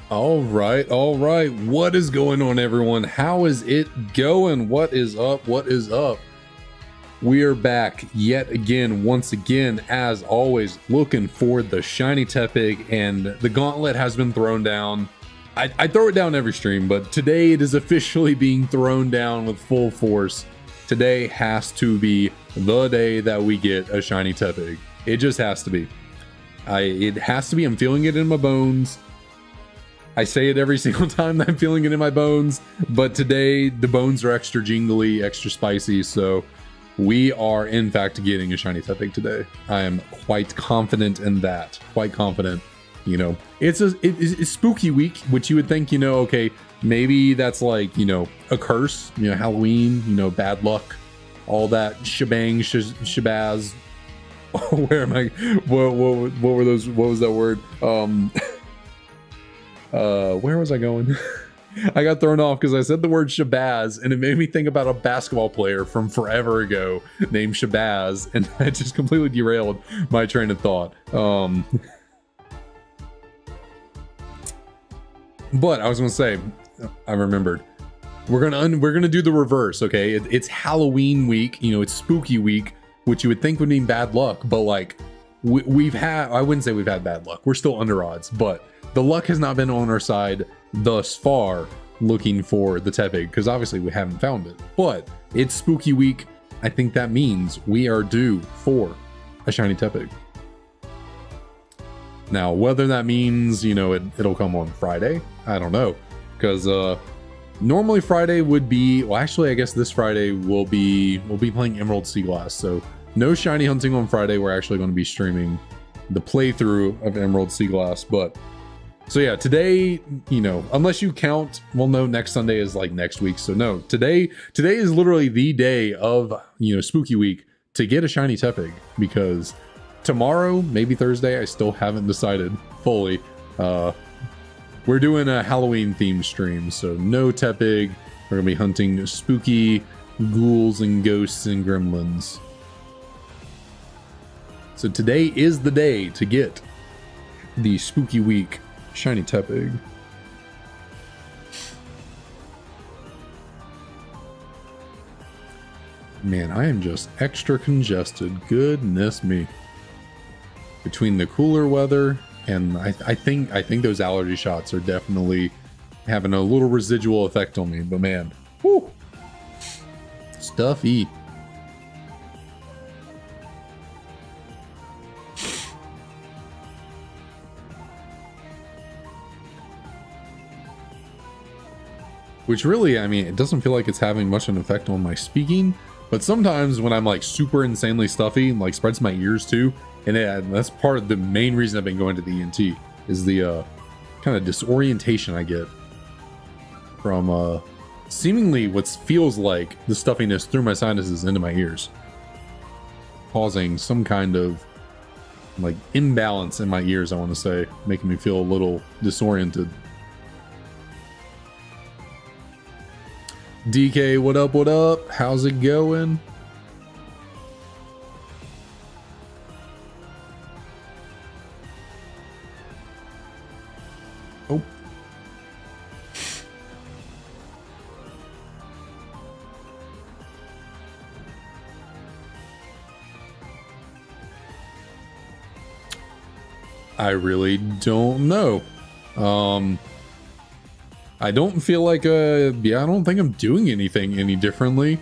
All right, all right. What is going on, everyone? How is it going? What is up? What is up? We are back yet again, once again, as always, looking for the Shiny Tepig, and the gauntlet has been thrown down. I throw it down every stream, but today it is officially being thrown down with full force. Today has to be the day that we get a Shiny Tepig. It just has to be. It has to be. I'm feeling it in my bones. I say it every single time that I'm feeling it in my bones, but today the bones are extra jingly, extra spicy, so we are in fact getting a Shiny Tepig today. I am quite confident in that. Quite confident. You know, it's spooky week, which you would think, you know, okay, maybe that's like, you know, a curse, you know, Halloween, you know, bad luck, all that shebang, shabazz. Where am I? What were those? What was that word? Where was I going? I got thrown off because I said the word Shabazz and it made me think about a basketball player from forever ago named Shabazz, and that just completely derailed my train of thought. But I was gonna say, I remembered. We're gonna do the reverse, okay? It's Halloween week, you know, it's spooky week, which you would think would mean bad luck, but like we've had, I wouldn't say we've had bad luck. We're still under odds, but the luck has not been on our side thus far looking for the Tepig, because obviously we haven't found it. But it's spooky week. I think that means we are due for a Shiny Tepig. Now, whether that means, you know, it'll come on Friday, I don't know. Because normally Friday would be, well, actually, I guess this Friday we'll be playing Emerald Sea Glass. So no shiny hunting on Friday. We're actually going to be streaming the playthrough of Emerald Sea Glass, but so yeah, today, you know, unless you count, well, no, next Sunday is like next week. So no, today is literally the day of, you know, spooky week to get a Shiny Tepig, because tomorrow, maybe Thursday, I still haven't decided fully. We're doing a Halloween themed stream, so no Tepig. We're gonna be hunting spooky ghouls and ghosts and gremlins. So today is the day to get the spooky week Shiny Tepig. Man, I am just extra congested. Goodness me. Between the cooler weather and I think those allergy shots are definitely having a little residual effect on me. But man, whew, stuffy. Which really, I mean, it doesn't feel like it's having much of an effect on my speaking, but sometimes when I'm like super insanely stuffy, like spreads my ears too, and that's part of the main reason I've been going to the ENT, is the kind of disorientation I get from seemingly what feels like the stuffiness through my sinuses into my ears, causing some kind of like imbalance in my ears, I want to say, making me feel a little disoriented. DK, what up, what up? How's it going? Oh. I really don't know. I don't feel like, yeah, I don't think I'm doing anything any differently.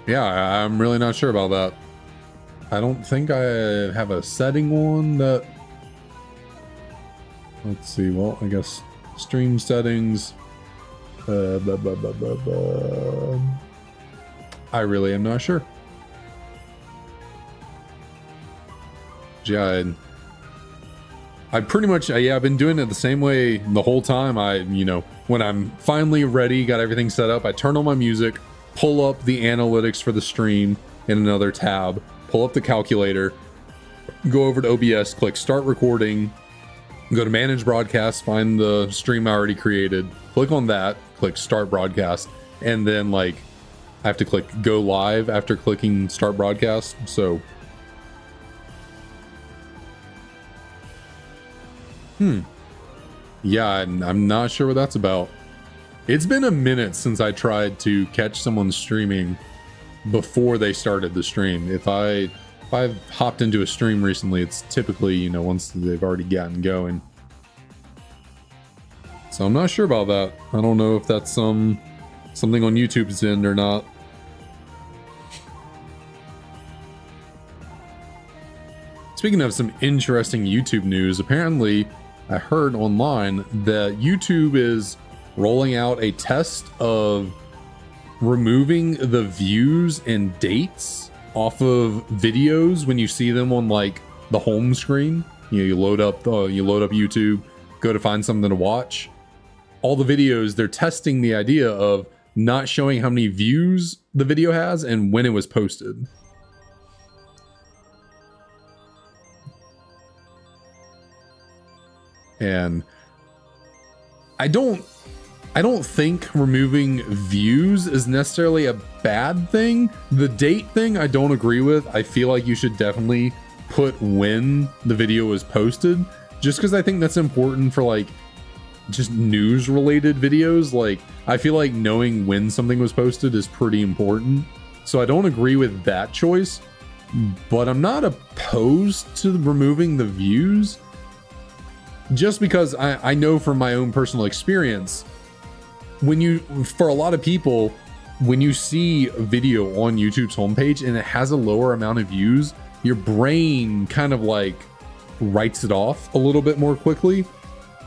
Yeah, I'm really not sure about that. I don't think I have a setting on that. Let's see, well, I guess stream settings. I really am not sure. Yeah, I pretty much, yeah, I've been doing it the same way the whole time. You know, when I'm finally ready, got everything set up, I turn on my music, pull up the analytics for the stream in another tab, pull up the calculator, go over to OBS, click start recording, go to manage broadcast, find the stream I already created, click on that, click start broadcast, and then like I have to click go live after clicking start broadcast. So Yeah, I'm not sure what that's about. It's been a minute since I tried to catch someone streaming before they started the stream. If I've hopped into a stream recently, it's typically, you know, once they've already gotten going. So I'm not sure about that. I don't know if that's something on YouTube's end or not. Speaking of some interesting YouTube news, apparently I heard online that YouTube is rolling out a test of removing the views and dates off of videos when you see them on like the home screen. You know, you load up YouTube, go to find something to watch. All the videos, they're testing the idea of not showing how many views the video has and when it was posted. And I don't think removing views is necessarily a bad thing. The date thing I don't agree with. I feel like you should definitely put when the video was posted, just because I think that's important for like just news related videos. Like I feel like knowing when something was posted is pretty important. So I don't agree with that choice, but I'm not opposed to removing the views. Just because I know from my own personal experience, for a lot of people, when you see a video on YouTube's homepage and it has a lower amount of views, your brain kind of like writes it off a little bit more quickly.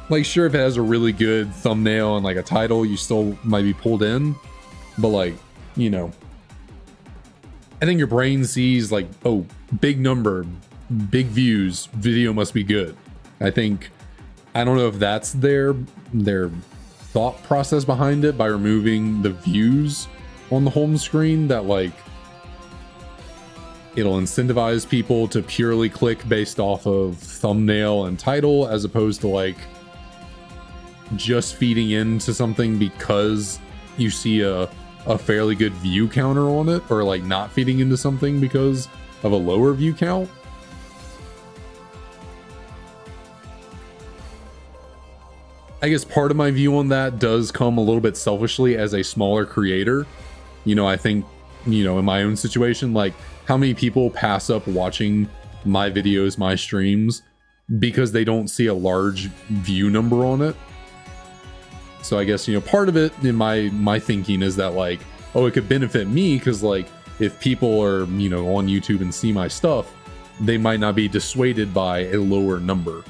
Like sure, if it has a really good thumbnail and like a title, you still might be pulled in, but like, you know, I think your brain sees like, oh, big number, big views, video must be good. I don't know if that's their thought process behind it by removing the views on the home screen, that like it'll incentivize people to purely click based off of thumbnail and title as opposed to like just feeding into something because you see a fairly good view counter on it, or like not feeding into something because of a lower view count. I guess part of my view on that does come a little bit selfishly as a smaller creator. You know, I think, you know, in my own situation, like how many people pass up watching my videos, my streams, because they don't see a large view number on it. So I guess, you know, part of it in my thinking is that like, oh, it could benefit me because like if people are, you know, on YouTube and see my stuff, they might not be dissuaded by a lower number.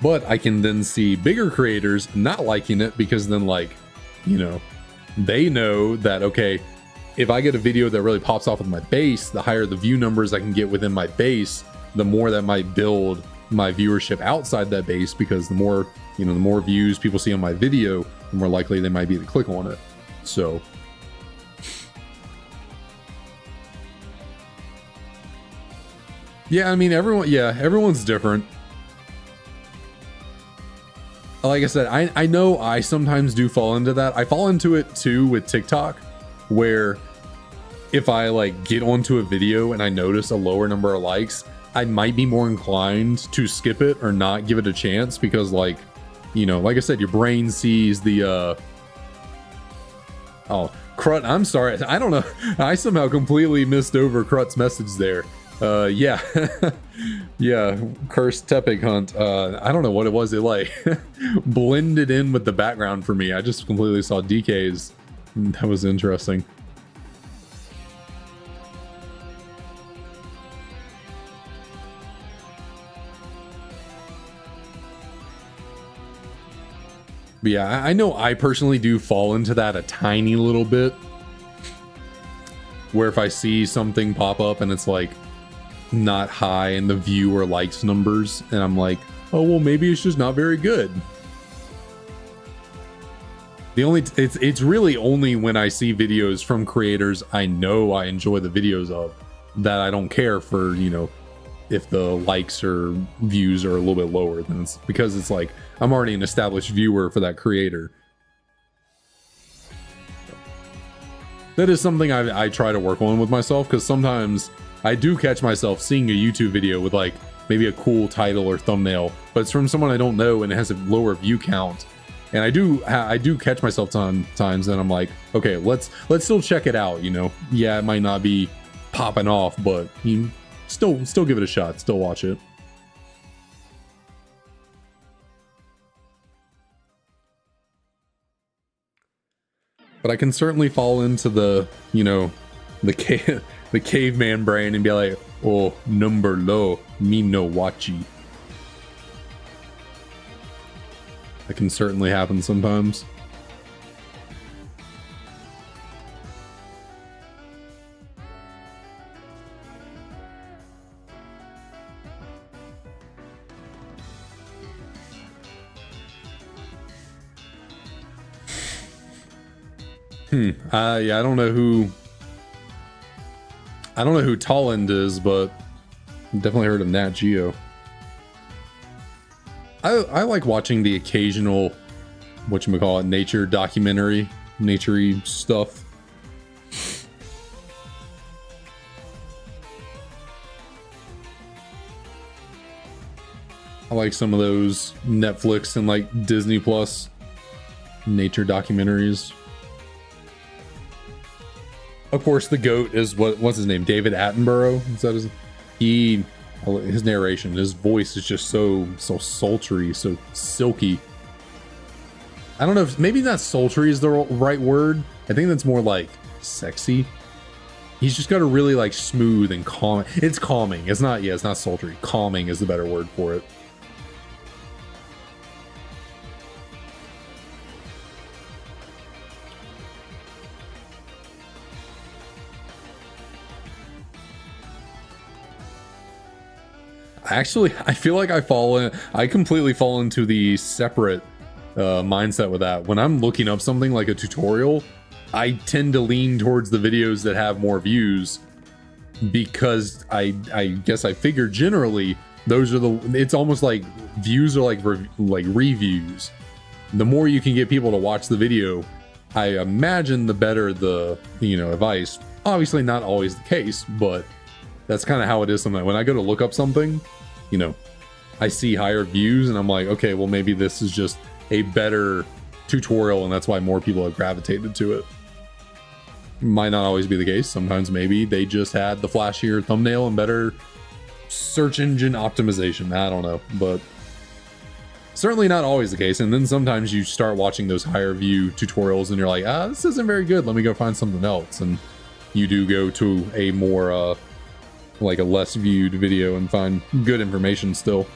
But I can then see bigger creators not liking it because then like, you know, they know that, okay, if I get a video that really pops off with my base, the higher the view numbers I can get within my base, the more that might build my viewership outside that base, because the more, you know, the more views people see on my video, the more likely they might be to click on it. So yeah, I mean, everyone's different. Like I said, I know I sometimes do fall into that. I fall into it too with TikTok, where if I like get onto a video and I notice a lower number of likes, I might be more inclined to skip it or not give it a chance because, like, you know, like I said, your brain sees the oh, Crut, I'm sorry, I don't know, I somehow completely missed over Crut's message there. Yeah. Yeah, Cursed Tepig Hunt. I don't know what it was. It like blended in with the background for me. I just completely saw DK's. That was interesting. But yeah, I know I personally do fall into that a tiny little bit, where if I see something pop up and it's like not high in the view or likes numbers, and I'm like, oh well, maybe it's just not very good. It's really only when I see videos from creators I know I enjoy the videos of that I don't care for, you know, if the likes or views are a little bit lower. Then it's because it's like I'm already an established viewer for that creator. That is something I try to work on with myself, because sometimes I do catch myself seeing a YouTube video with like maybe a cool title or thumbnail, but it's from someone I don't know and it has a lower view count. And I do catch myself sometimes, and I'm like, okay, let's still check it out. You know, yeah, it might not be popping off, but you still give it a shot, still watch it. But I can certainly fall into the, you know, the caveman brain and be like, oh, number low, me no watchy. That can certainly happen sometimes. Yeah, I don't know who Tolland is, but I've definitely heard of Nat Geo. I like watching the occasional, whatchamacallit, nature documentary, nature-y stuff. I like some of those Netflix and like Disney Plus nature documentaries. Of course, the GOAT is what's his name? David Attenborough. Is that his narration, his voice is just so sultry, so silky. I don't know if maybe not sultry is the right word. I think that's more like sexy. He's just got a really like smooth and calm. It's calming. It's not sultry. Calming is the better word for it. Actually, I feel like I completely fall into the separate mindset with that. When I'm looking up something like a tutorial, I tend to lean towards the videos that have more views, because I guess I figure generally those are it's almost like views are like reviews. The more you can get people to watch the video, I imagine the better the, you know, advice. Obviously not always the case, but that's kind of how it is sometimes. When I go to look up something, you know, I see higher views and I'm like, okay, well, maybe this is just a better tutorial and that's why more people have gravitated to it. Might not always be the case. Sometimes maybe they just had the flashier thumbnail and better search engine optimization. I don't know, but certainly not always the case. And then sometimes you start watching those higher view tutorials and you're like, this isn't very good. Let me go find something else. And you do go to a more, like a less viewed video and find good information still.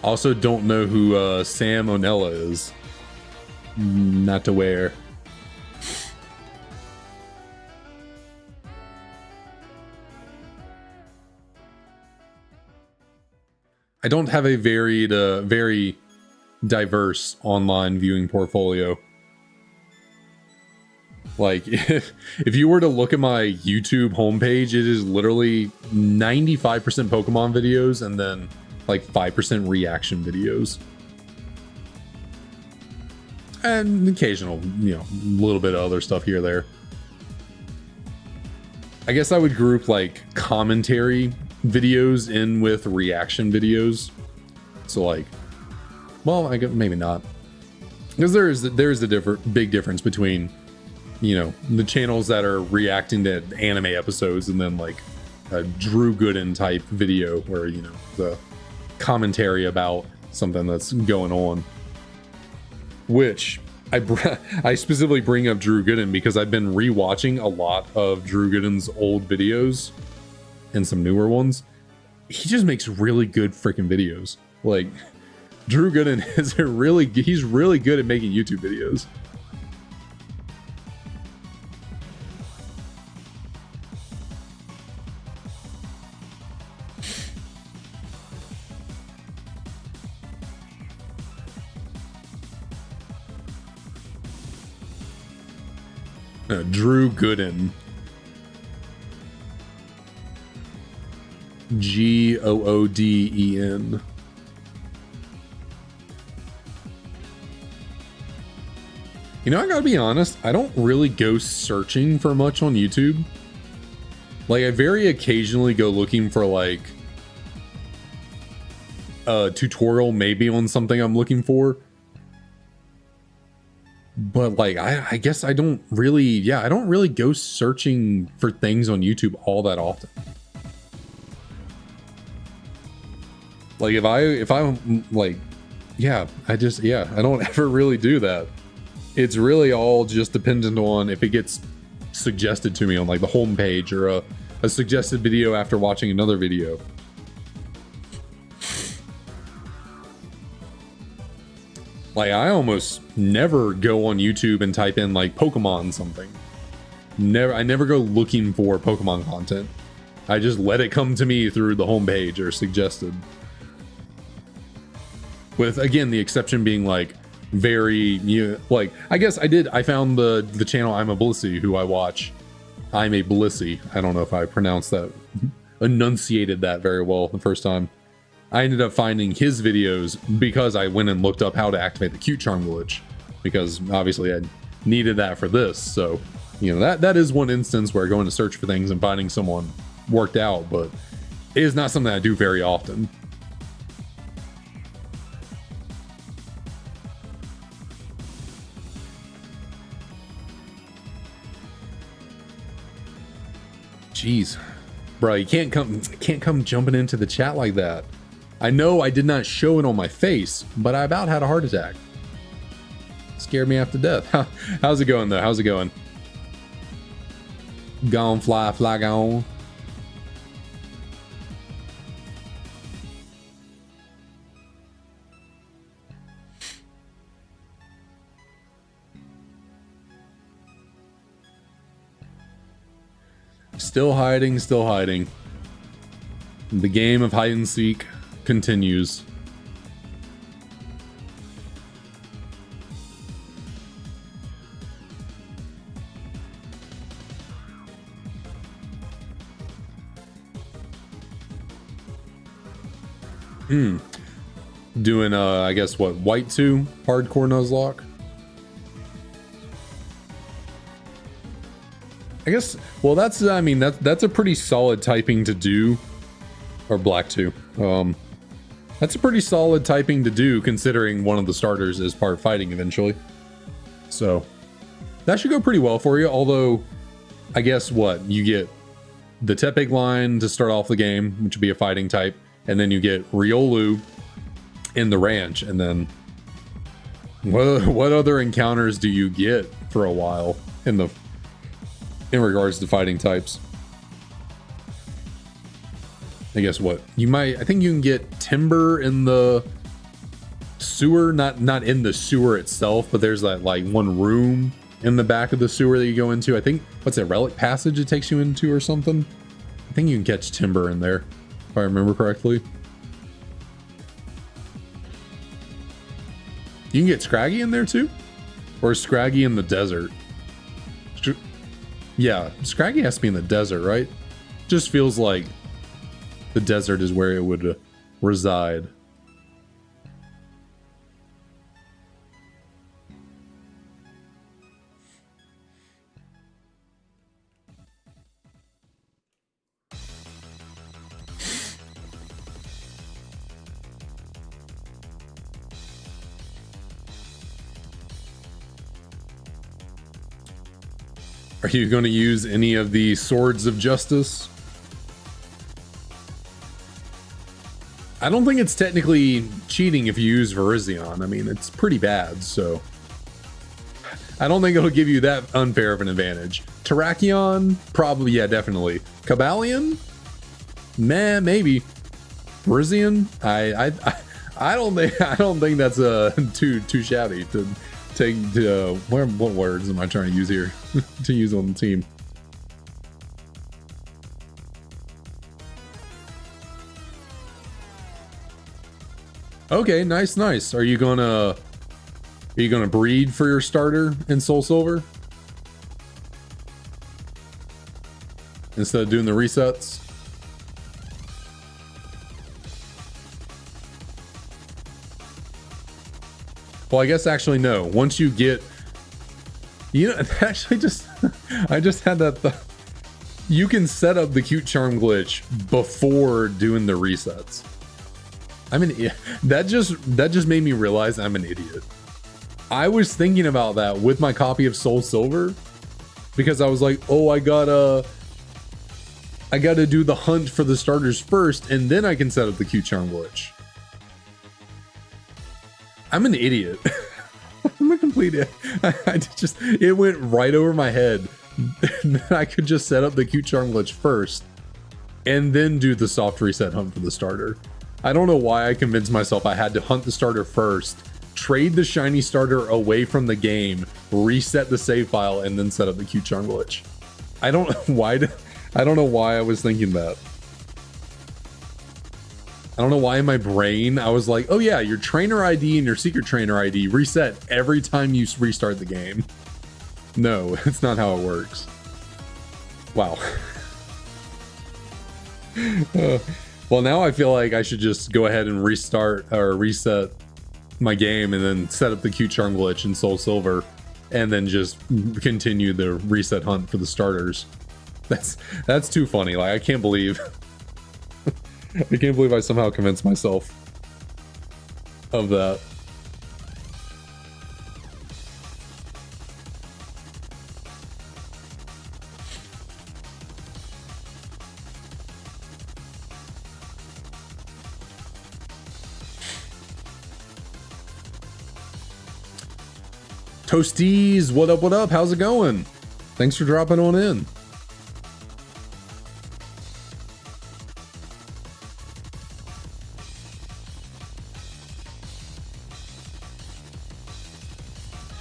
Also don't know who Sam Onella is. Not aware. I don't have a very diverse online viewing portfolio. Like if you were to look at my YouTube homepage, it is literally 95% Pokemon videos and then like 5% reaction videos. And occasional, you know, a little bit of other stuff here or there. I guess I would group like commentary videos in with reaction videos. So like, well, I guess maybe not, because there's a big difference between, you know, the channels that are reacting to anime episodes and then like a Drew Gooden type video where, you know, the commentary about something that's going on. Which I specifically bring up Drew Gooden because I've been rewatching a lot of Drew Gooden's old videos and some newer ones. He just makes really good freaking videos. Like, Drew Gooden is he's really good at making YouTube videos. Drew Gooden. Gooden. You know, I gotta be honest, I don't really go searching for much on YouTube. Like, I very occasionally go looking for like a tutorial maybe on something I'm looking for. But like, I guess I don't really, I don't really go searching for things on YouTube all that often. Like if I'm like, I don't ever really do that. It's really all just dependent on if it gets suggested to me on like the home page or a suggested video after watching another video. Like, I almost never go on YouTube and type in like Pokemon something. I never go looking for Pokemon content. I just let it come to me through the homepage or suggested. With, again, the exception being like very, like, I guess I found the channel I'm a Blissey, who I watch. I'm a Blissey. I don't know if I pronounced that, enunciated that very well the first time. I ended up finding his videos because I went and looked up how to activate the cute charm glitch, because obviously I needed that for this. So, you know, that is one instance where going to search for things and finding someone worked out, but it is not something I do very often. Jeez, bro, you can't come jumping into the chat like that. I know I did not show it on my face, but I about had a heart attack. Scared me half to death. How's it going though? How's it going? Gone fly, fly gone. Still hiding, still hiding. The game of hide and seek continues. Doing I guess what, white 2 hardcore Nuzlocke. I guess, well, that's, I mean, that's a pretty solid typing to do. Or black 2. That's a pretty solid typing to do, considering one of the starters is part fighting eventually. So that should go pretty well for you. Although, I guess what, you get the Tepig line to start off the game, which would be a fighting type, and then you get Riolu in the ranch, and then what other encounters do you get for a while in regards to fighting types? I guess what you might, I think you can get Timber in the sewer, not in the sewer itself, but there's that like one room in the back of the sewer that you go into. I think, what's it, Relic Passage it takes you into or something? I think you can catch Timber in there, if I remember correctly. You can get Scraggy in there too? Or is Scraggy in the desert? Yeah, Scraggy has to be in the desert, right? Just feels like the desert is where it would reside. Are you going to use any of the Swords of Justice? I don't think it's technically cheating if you use Virizion. I mean, it's pretty bad, so I don't think it'll give you that unfair of an advantage. Terrakion, probably, yeah, definitely. Cobalion, meh, maybe. Virizion, I don't think that's too shabby to take. What words am I trying to use here to use on the team? Okay, nice. Are you gonna breed for your starter in Soul Silver instead of doing the resets? Well, I guess actually no. Once you get You know, actually just, I just had that thought. You can set up the cute charm glitch before doing the resets. I mean, that just made me realize I'm an idiot. I was thinking about that with my copy of Soul Silver because I was like, oh, I gotta do the hunt for the starters first, and then I can set up the cute charm glitch. I'm an idiot. I'm a complete idiot. It went right over my head. I could just set up the cute charm glitch first and then do the soft reset hunt for the starter. I don't know why I convinced myself I had to hunt the starter first, trade the shiny starter away from the game, reset the save file, and then set up the cute charm glitch. I don't know why. I don't know why I was thinking that. I don't know why in my brain I was like, oh yeah, your trainer ID and your secret trainer ID reset every time you restart the game. No, it's not how it works. Wow. Well, now I feel like I should just go ahead and restart or reset my game and then set up the cute charm glitch in Soul Silver and then just continue the reset hunt for the starters. That's too funny. Like, I can't believe I somehow convinced myself of that. Toasties, what up, what up? How's it going? Thanks for dropping on in.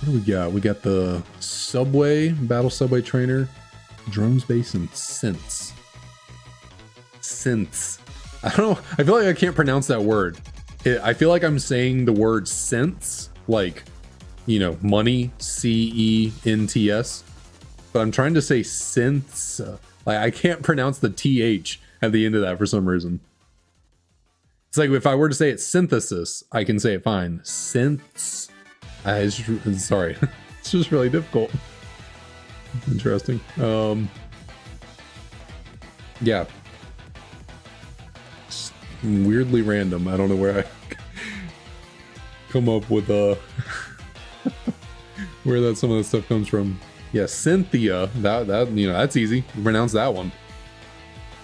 What do we got? We got the Subway, Battle Subway Trainer, Drones Base, and Synths. Synths. I don't know. I feel like I can't pronounce that word. I feel like I'm saying the word synths, like, you know, money, C-E-N-T-S, but I'm trying to say synths. Like, I can't pronounce the TH at the end of that for some reason. It's like if I were to say it synthesis, I can say it fine. Synths. Sorry, it's just really difficult. Interesting. Yeah. It's weirdly random. I don't know where I come up with where that some of that stuff comes from. Yeah, Cynthia. That you know, that's easy. You pronounce that one.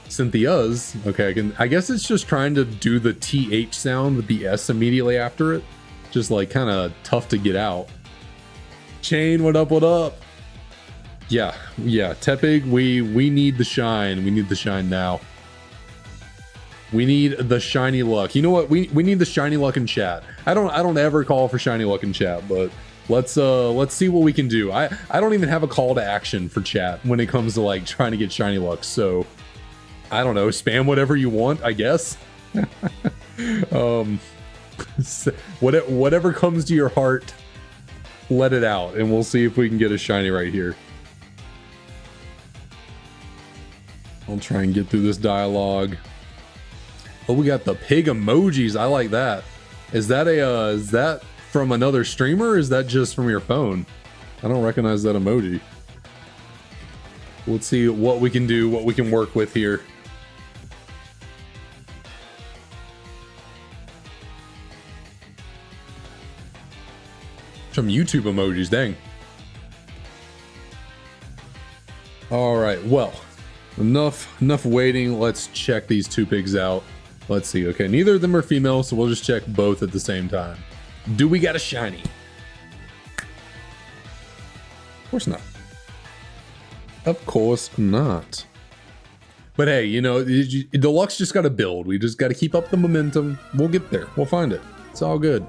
Cynthia's. Okay, I guess it's just trying to do the TH sound with the S immediately after it. Just like kind of tough to get out. Chain, what up, what up? Yeah, Tepig, we need the shine. We need the shine now. We need the shiny luck. You know what? We need the shiny luck in chat. I don't ever call for shiny luck in chat, but let's see what we can do. I don't even have a call to action for chat when it comes to like trying to get shiny luck. So I don't know, spam whatever you want, I guess. Whatever comes to your heart, let it out, and we'll see if we can get a shiny right here. I'll try and get through this dialogue. Oh, we got the pig emojis. I like that. Is that from another streamer, or is that just from your phone? I don't recognize that emoji. Let's see what we can do, what we can work with here. Some YouTube emojis, dang. All right, well, enough waiting. Let's check these two pigs out. Let's see. Okay, neither of them are female, so we'll just check both at the same time. Do we got a shiny? Of course not. Of course not. But hey, you know, Deluxe just got to build. We just got to keep up the momentum. We'll get there. We'll find it. It's all good.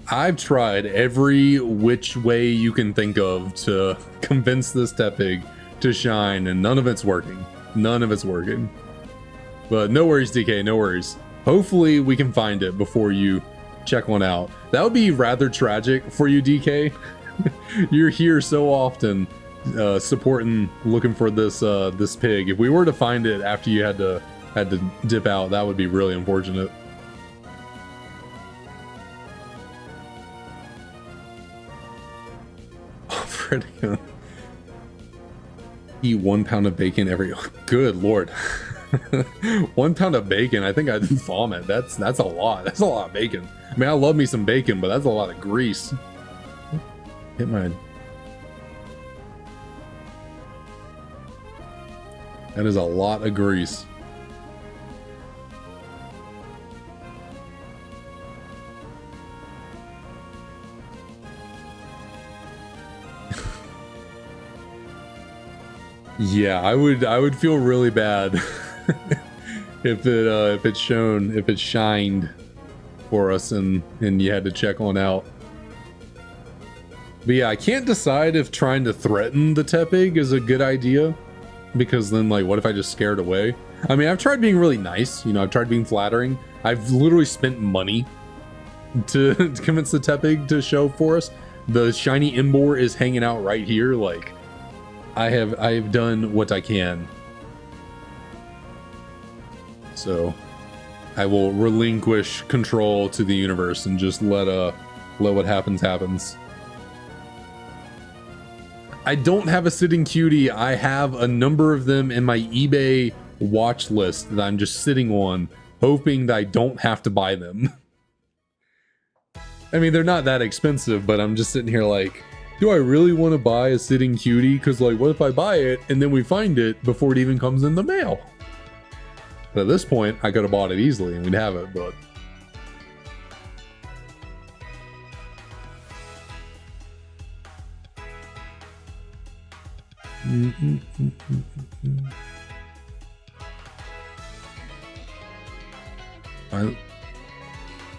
I've tried every which way you can think of to convince this Tepig to shine, and none of it's working. None of it's working. But no worries, DK, no worries. Hopefully we can find it before you check one out. That would be rather tragic for you, DK. You're here so often supporting, looking for this this pig. If we were to find it after you had to dip out, that would be really unfortunate. critical. Eat 1 pound of bacon every. Good lord. 1 pound of bacon. I think I'd vomit. That's a lot. That's a lot of bacon. I mean, I love me some bacon, but that's a lot of grease. Hit my. That is a lot of grease. Yeah, I would feel really bad if it shined for us and you had to check on out. But yeah, I can't decide if trying to threaten the Tepig is a good idea, because then like what if I just scare it away? I mean, I've tried being really nice, you know, I've tried being flattering. I've literally spent money to convince the Tepig to show for us. The shiny Embor is hanging out right here, like I've done what I can. So I will relinquish control to the universe and just let what happens happens. I don't have a sitting cutie. I have a number of them in my eBay watch list that I'm just sitting on, hoping that I don't have to buy them. I mean, they're not that expensive, but I'm just sitting here like, do I really want to buy a sitting cutie? Because like, what if I buy it and then we find it before it even comes in the mail? But at this point, I could have bought it easily and we'd have it, but...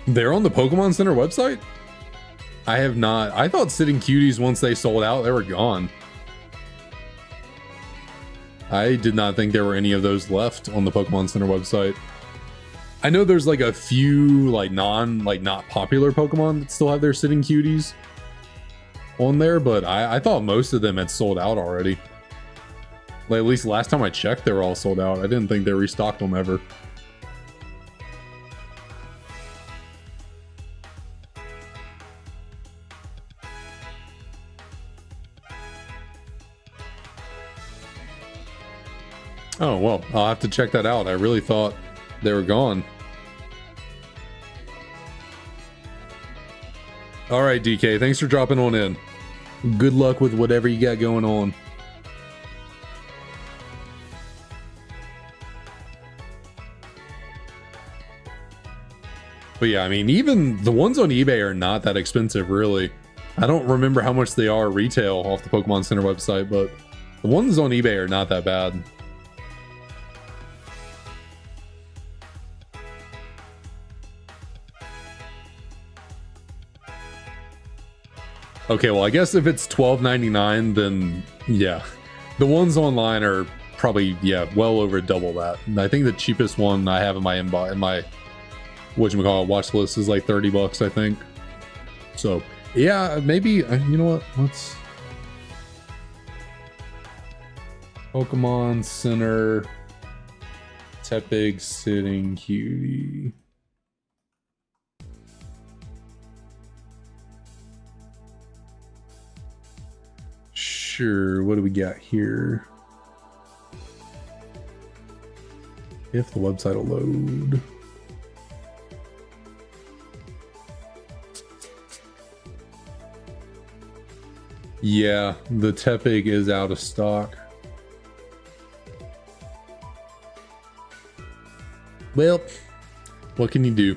They're on the Pokemon Center website? I have not. I thought sitting cuties, once they sold out, they were gone. I did not think there were any of those left on the Pokemon Center website. I know there's like a few like not popular Pokemon that still have their sitting cuties on there, but I thought most of them had sold out already. Like, at least last time I checked, they were all sold out. I didn't think they restocked them ever. Oh, well, I'll have to check that out. I really thought they were gone. All right, DK, thanks for dropping on in. Good luck with whatever you got going on. But yeah, I mean, even the ones on eBay are not that expensive, really. I don't remember how much they are retail off the Pokemon Center website, but the ones on eBay are not that bad. Okay, well, I guess if it's $12.99, then yeah. The ones online are probably, yeah, well over double that. I think the cheapest one I have in my inbox, in my whatchamacallit watch list is like 30 bucks, I think. So, yeah, maybe, you know what? Let's... Pokemon Center Tepig sitting cutie. Sure, what do we got here? If the website will load. Yeah, the Tepig is out of stock. Well, what can you do?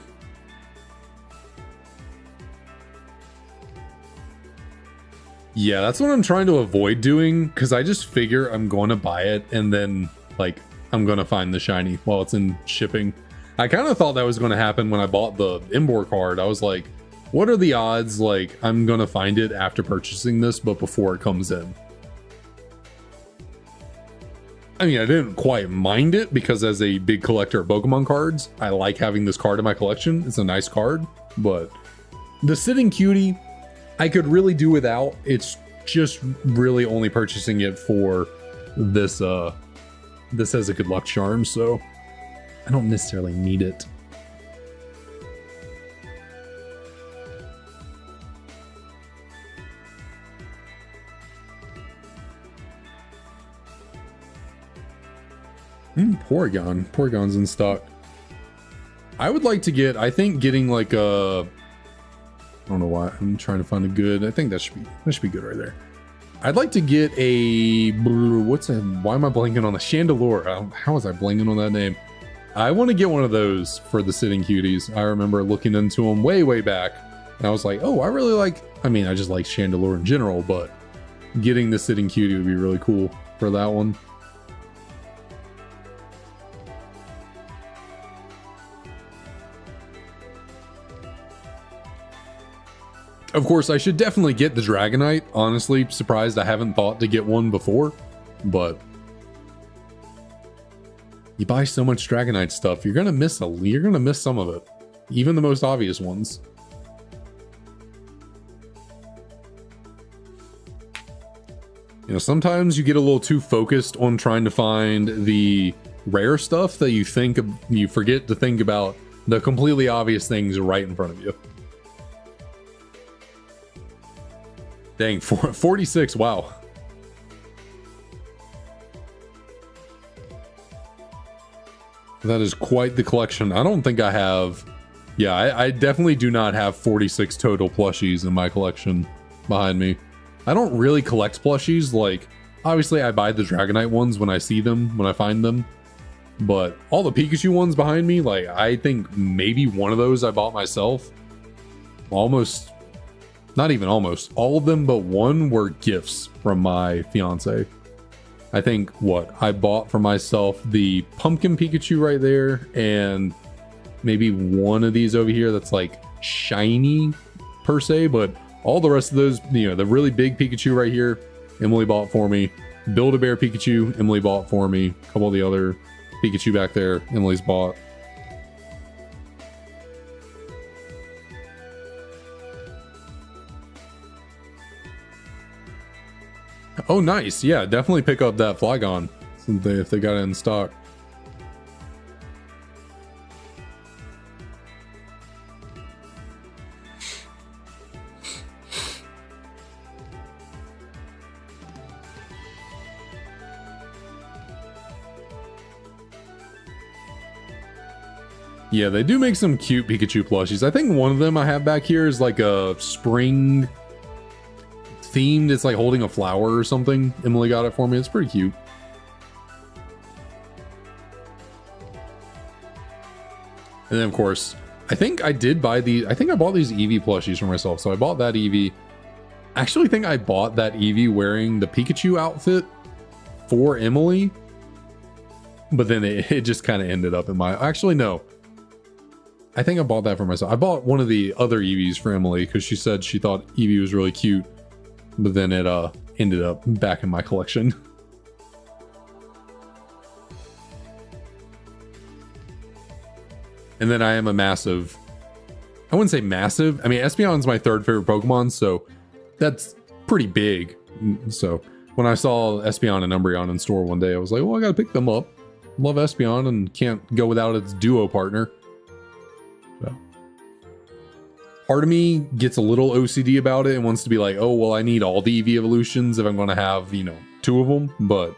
Yeah, that's what I'm trying to avoid doing, because I just figure I'm going to buy it and then, like, I'm going to find the shiny while it's in shipping. I kind of thought that was going to happen when I bought the Embor card. I was like, what are the odds, like, I'm going to find it after purchasing this, but before it comes in? I mean, I didn't quite mind it, because as a big collector of Pokemon cards, I like having this card in my collection. It's a nice card, but the sitting cutie, I could really do without. It's just really only purchasing it for this this as a good luck charm, so I don't necessarily need it. Porygon. Porygon's in stock. I would like to get, I think getting like a, I don't know why, I'm trying to find a good, I think that should be good right there. I'd like to get a, why am I blanking on the Chandelure? How was I blanking on that name? I want to get one of those for the Sitting Cuties. I remember looking into them way back, and I was like, oh, I really like, I mean, I just like Chandelure in general, but getting the Sitting Cutie would be really cool for that one. Of course, I should definitely get the Dragonite. Honestly, surprised I haven't thought to get one before, but you buy so much Dragonite stuff, you're gonna miss some of it, even the most obvious ones. You know, sometimes you get a little too focused on trying to find the rare stuff that you forget to think about the completely obvious things right in front of you. Dang, 46, wow. That is quite the collection. I don't think I have... Yeah, I definitely do not have 46 total plushies in my collection behind me. I don't really collect plushies. Like, obviously I buy the Dragonite ones when I see them, when I find them. But all the Pikachu ones behind me, like, I think maybe one of those I bought myself. Almost... Not even almost. All of them but one were gifts from my fiance. I think I bought for myself the pumpkin Pikachu right there, and maybe one of these over here that's like shiny per se, but all the rest of those, you know, the really big Pikachu right here, Emily bought for me. Build-A-Bear Pikachu, Emily bought for me. A couple of the other Pikachu back there, Emily's bought. Oh, nice. Yeah, definitely pick up that Flygon if they got it in stock. Yeah, they do make some cute Pikachu plushies. I think one of them I have back here is like a spring themed. It's like holding a flower or something. Emily got it for me. It's pretty cute. And then of course, I think I did buy I think I bought these Eevee plushies for myself. So I bought that Eevee. I actually think I bought that Eevee wearing the Pikachu outfit for Emily. But then it just kind of ended up in my... Actually, no. I think I bought that for myself. I bought one of the other Eevees for Emily because she said she thought Eevee was really cute. But then it ended up back in my collection. And then I am a massive... I wouldn't say massive. I mean, Espeon's my third favorite Pokemon, so that's pretty big. So when I saw Espeon and Umbreon in store one day, I was like, well, I gotta pick them up. Love Espeon and can't go without its duo partner. So part of me gets a little OCD about it and wants to be like, oh, well, I need all the EV evolutions if I'm going to have, you know, 2 of them. But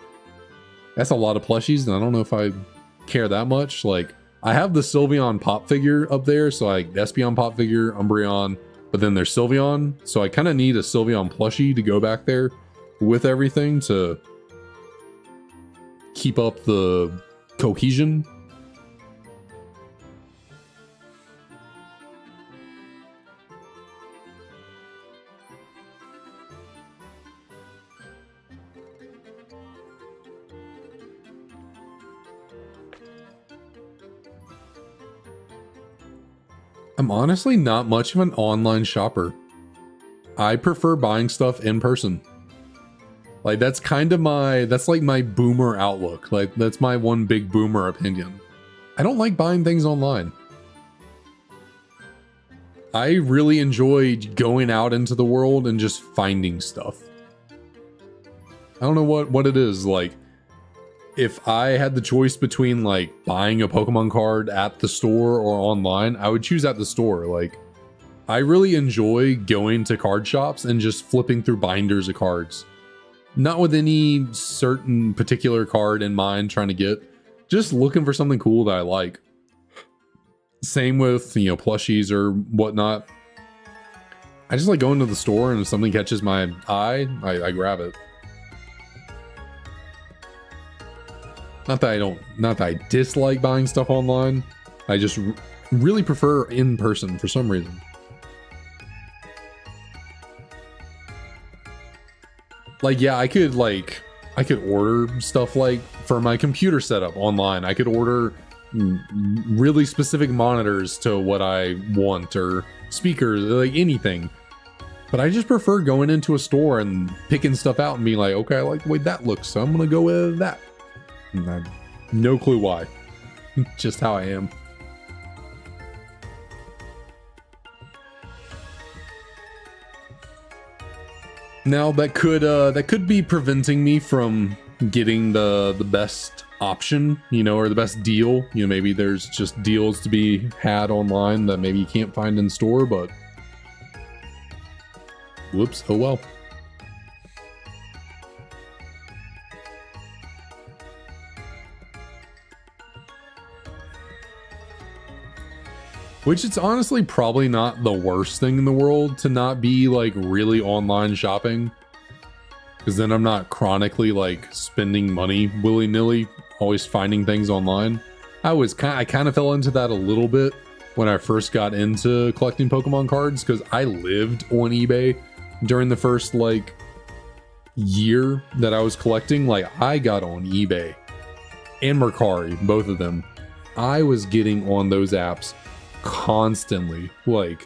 that's a lot of plushies, and I don't know if I care that much. Like, I have the Sylveon pop figure up there, so I Espeon pop figure, Umbreon, but then there's Sylveon. So I kind of need a Sylveon plushie to go back there with everything to keep up the cohesion. I'm honestly not much of an online shopper. I prefer buying stuff in person. Like, that's kind of that's like my boomer outlook. Like, that's my one big boomer opinion. I don't like buying things online. I really enjoy going out into the world and just finding stuff. I don't know what it is. Like, if I had the choice between like buying a Pokemon card at the store or online, I would choose at the store. Like, I really enjoy going to card shops and just flipping through binders of cards. Not with any certain particular card in mind trying to get, just looking for something cool that I like. Same with, you know, plushies or whatnot. I just like going to the store, and if something catches my eye, I grab it. Not that I dislike buying stuff online. I just really prefer in person for some reason. Like, yeah, I could order stuff like for my computer setup online. I could order really specific monitors to what I want, or speakers, like anything. But I just prefer going into a store and picking stuff out and being like, okay, I like the way that looks, so I'm gonna go with that. And I have no clue why. Just how I am. Now that could be preventing me from getting the best option, you know, or the best deal. You know, maybe there's just deals to be had online that maybe you can't find in store, but whoops, oh well. Which it's honestly probably not the worst thing in the world to not be like really online shopping. Because then I'm not chronically like spending money willy-nilly, always finding things online. I kind of fell into that a little bit when I first got into collecting Pokemon cards, because I lived on eBay during the first like year that I was collecting. Like, I got on eBay and Mercari, both of them. I was getting on those apps constantly. Like,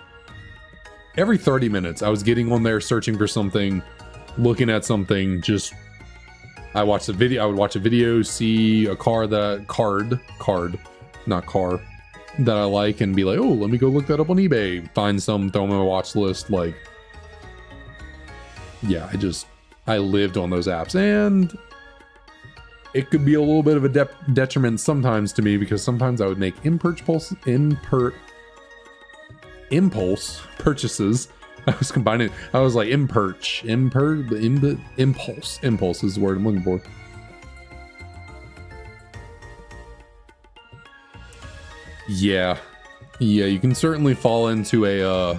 every 30 minutes I was getting on there searching for something, looking at something. Just I would watch a video, see a card that I like, and be like, oh, let me go look that up on eBay, find some, throw them on my watch list. Like, yeah, I lived on those apps, and it could be a little bit of a detriment sometimes to me, because sometimes I would make impulse purchases. I was combining. I was like impulse is the word I'm looking for. Yeah, you can certainly fall into a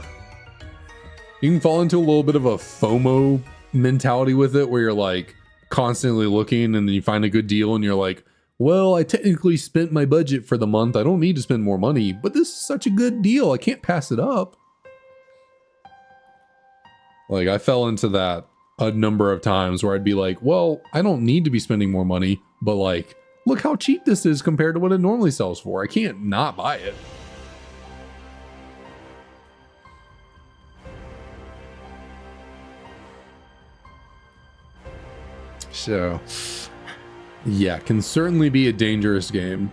little bit of a FOMO mentality with it, where you're like constantly looking, and then you find a good deal and you're like, well, I technically spent my budget for the month, I don't need to spend more money, but this is such a good deal, I can't pass it up. Like, I fell into that a number of times where I'd be like, well, I don't need to be spending more money, but like, look how cheap this is compared to what it normally sells for, I can't not buy it. So, yeah, can certainly be a dangerous game.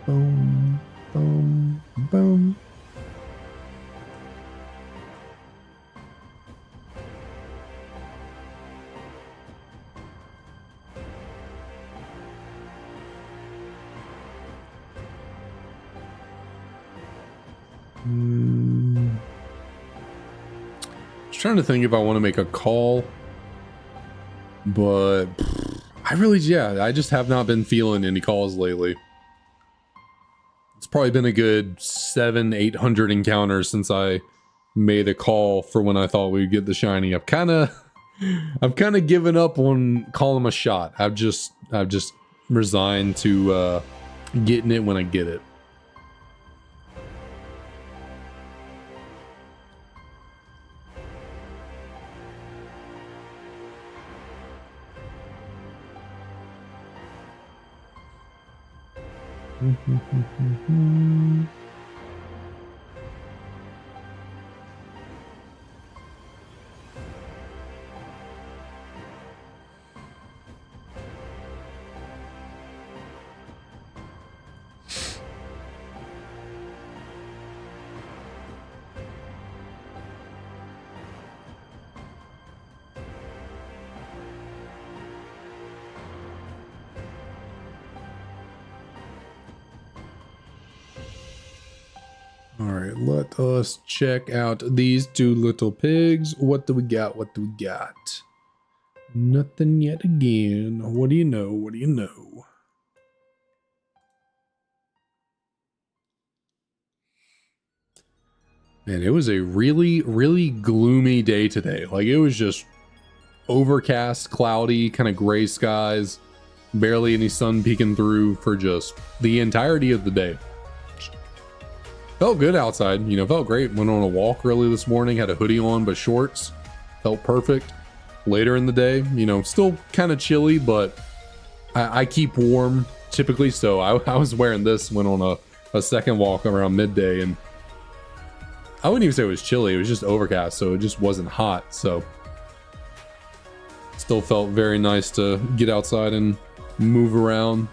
Boom, boom, boom. Trying to think if I want to make a call, but I just have not been feeling any calls lately. It's probably been a good 700-800 encounters since I made a call for when I thought we'd get the shiny. I've kind of given up on calling a shot. I've just resigned to getting it when I get it. right, let us check out these two little pigs. What do we got? What do we got? Nothing yet again. What do you know? What do you know? Man, it was a really, really gloomy day today. Like, it was just overcast, cloudy, kind of gray skies. Barely any sun peeking through for just the entirety of the day. Felt good outside, you know, felt great. Went on a walk early this morning, had a hoodie on, but shorts. Felt perfect. Later in the day, you know, still kind of chilly, but I keep warm typically. So I was wearing this, went on a second walk around midday, and I wouldn't even say it was chilly. It was just overcast, so it just wasn't hot. So still felt very nice to get outside and move around.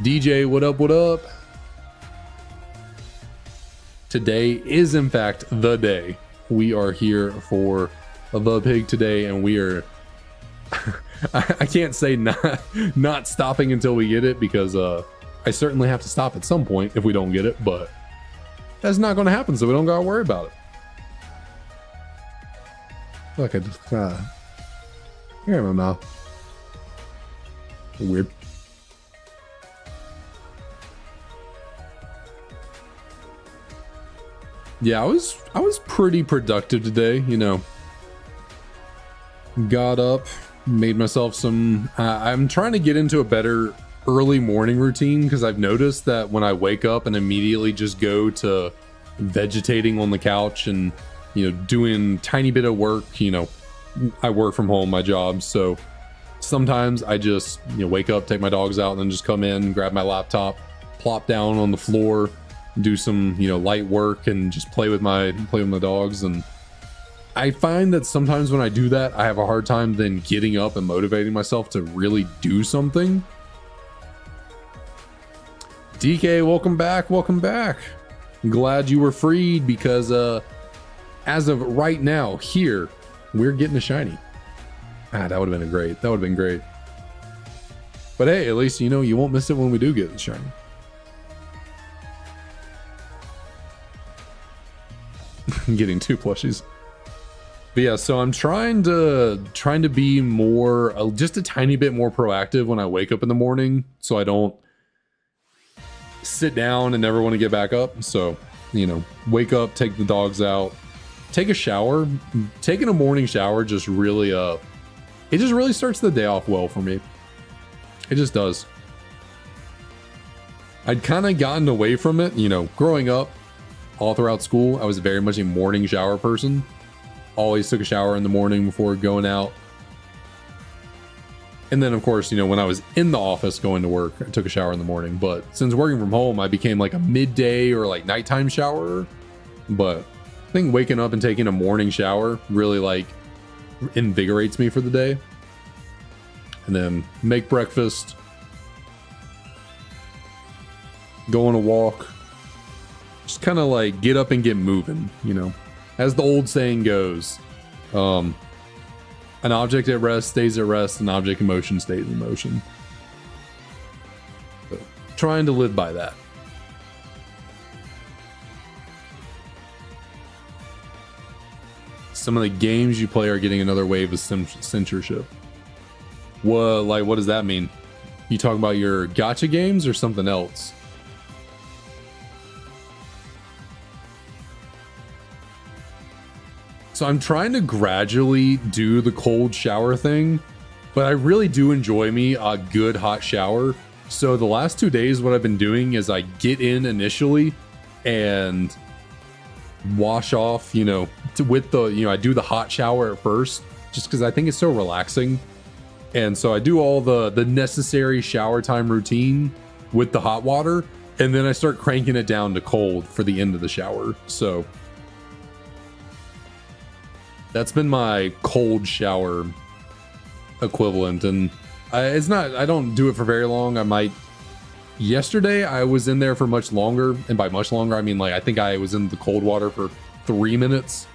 DJ, what up, what up? Today is in fact the day. We are here for the pig today, and we are I can't say not stopping until we get it, because I certainly have to stop at some point if we don't get it, but that's not going to happen, so we don't gotta worry about it. Look, I just here in my mouth. Weird. Yeah, I was pretty productive today, you know. Got up, made myself some I'm trying to get into a better early morning routine, because I've noticed that when I wake up and immediately just go to vegetating on the couch and, you know, doing tiny bit of work, you know, I work from home, my job, so sometimes I just, you know, wake up, take my dogs out, and then just come in, grab my laptop, plop down on the floor, do some, you know, light work, and just play with my dogs. And I find that sometimes when I do that, I have a hard time then getting up and motivating myself to really do something. DK, welcome back, welcome back. Glad you were freed, because as of right now here, we're getting a shiny. That would have been great. That would have been great. But hey, at least, you know, you won't miss it when we do get the shiny. Getting 2 plushies. But yeah, so I'm trying to be more, just a tiny bit more proactive when I wake up in the morning, so I don't sit down and never want to get back up. So, you know, wake up, take the dogs out, take a shower. Taking a morning shower just really it just really starts the day off well for me. It just does. I'd kind of gotten away from it, you know, growing up. All throughout school, I was very much a morning shower person. Always took a shower in the morning before going out. And then, of course, you know, when I was in the office going to work, I took a shower in the morning. But since working from home, I became like a midday or like nighttime shower. But I think waking up and taking a morning shower really like invigorates me for the day. And then make breakfast, go on a walk. Just kind of like get up and get moving, you know. As the old saying goes, an object at rest stays at rest, an object in motion stays in motion. So, trying to live by that. Some of the games you play are getting another wave of censorship. What does that mean? You talking about your gacha games or something else? So I'm trying to gradually do the cold shower thing, but I really do enjoy me a good hot shower. So the last 2 days, what I've been doing is I get in initially and wash off, you know, I do the hot shower at first, just because I think it's so relaxing. And so I do all the necessary shower time routine with the hot water, and then I start cranking it down to cold for the end of the shower. So that's been my cold shower equivalent, and I don't do it for very long. Yesterday I was in there for much longer, and by much longer I mean like I think I was in the cold water for 3 minutes.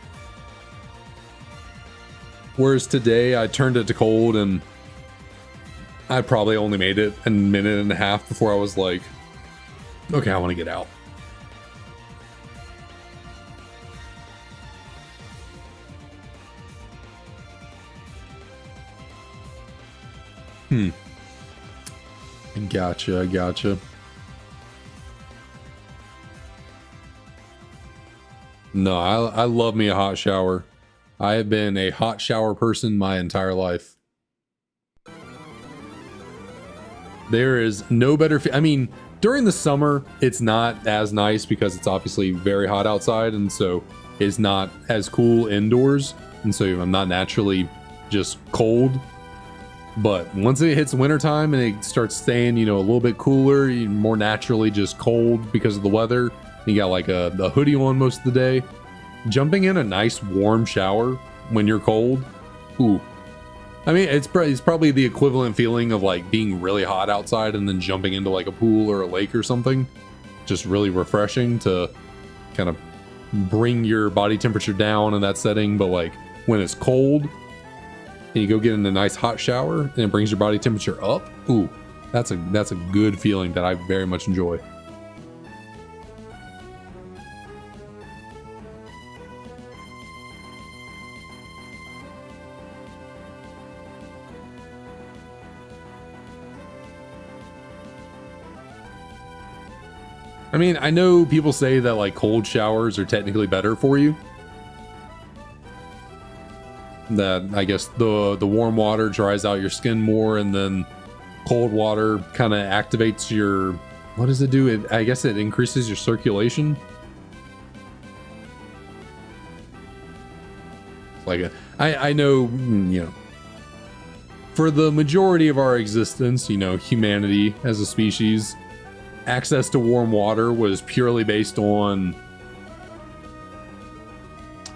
Whereas today I turned it to cold, and I probably only made it a minute and a half before I was like, okay, I want to get out. Gotcha, I gotcha. No, I love me a hot shower. I have been a hot shower person my entire life. There is no better. I mean, during the summer, it's not as nice because it's obviously very hot outside, and so it's not as cool indoors, and so I'm not naturally just cold. But once it hits wintertime and it starts staying, you know, a little bit cooler, you're more naturally just cold because of the weather. You got like a hoodie on most of the day. Jumping in a nice warm shower when you're cold, ooh. I mean, it's probably the equivalent feeling of like being really hot outside and then jumping into like a pool or a lake or something. Just really refreshing to kind of bring your body temperature down in that setting. But like when it's cold and you go get in a nice hot shower and it brings your body temperature up, ooh, that's a good feeling that I very much enjoy. I mean, I know people say that like cold showers are technically better for you. That I guess the warm water dries out your skin more, and then cold water kind of activates your, what does it do? I guess it increases your circulation. Like I know, you know, for the majority of our existence, you know, humanity as a species, access to warm water was purely based on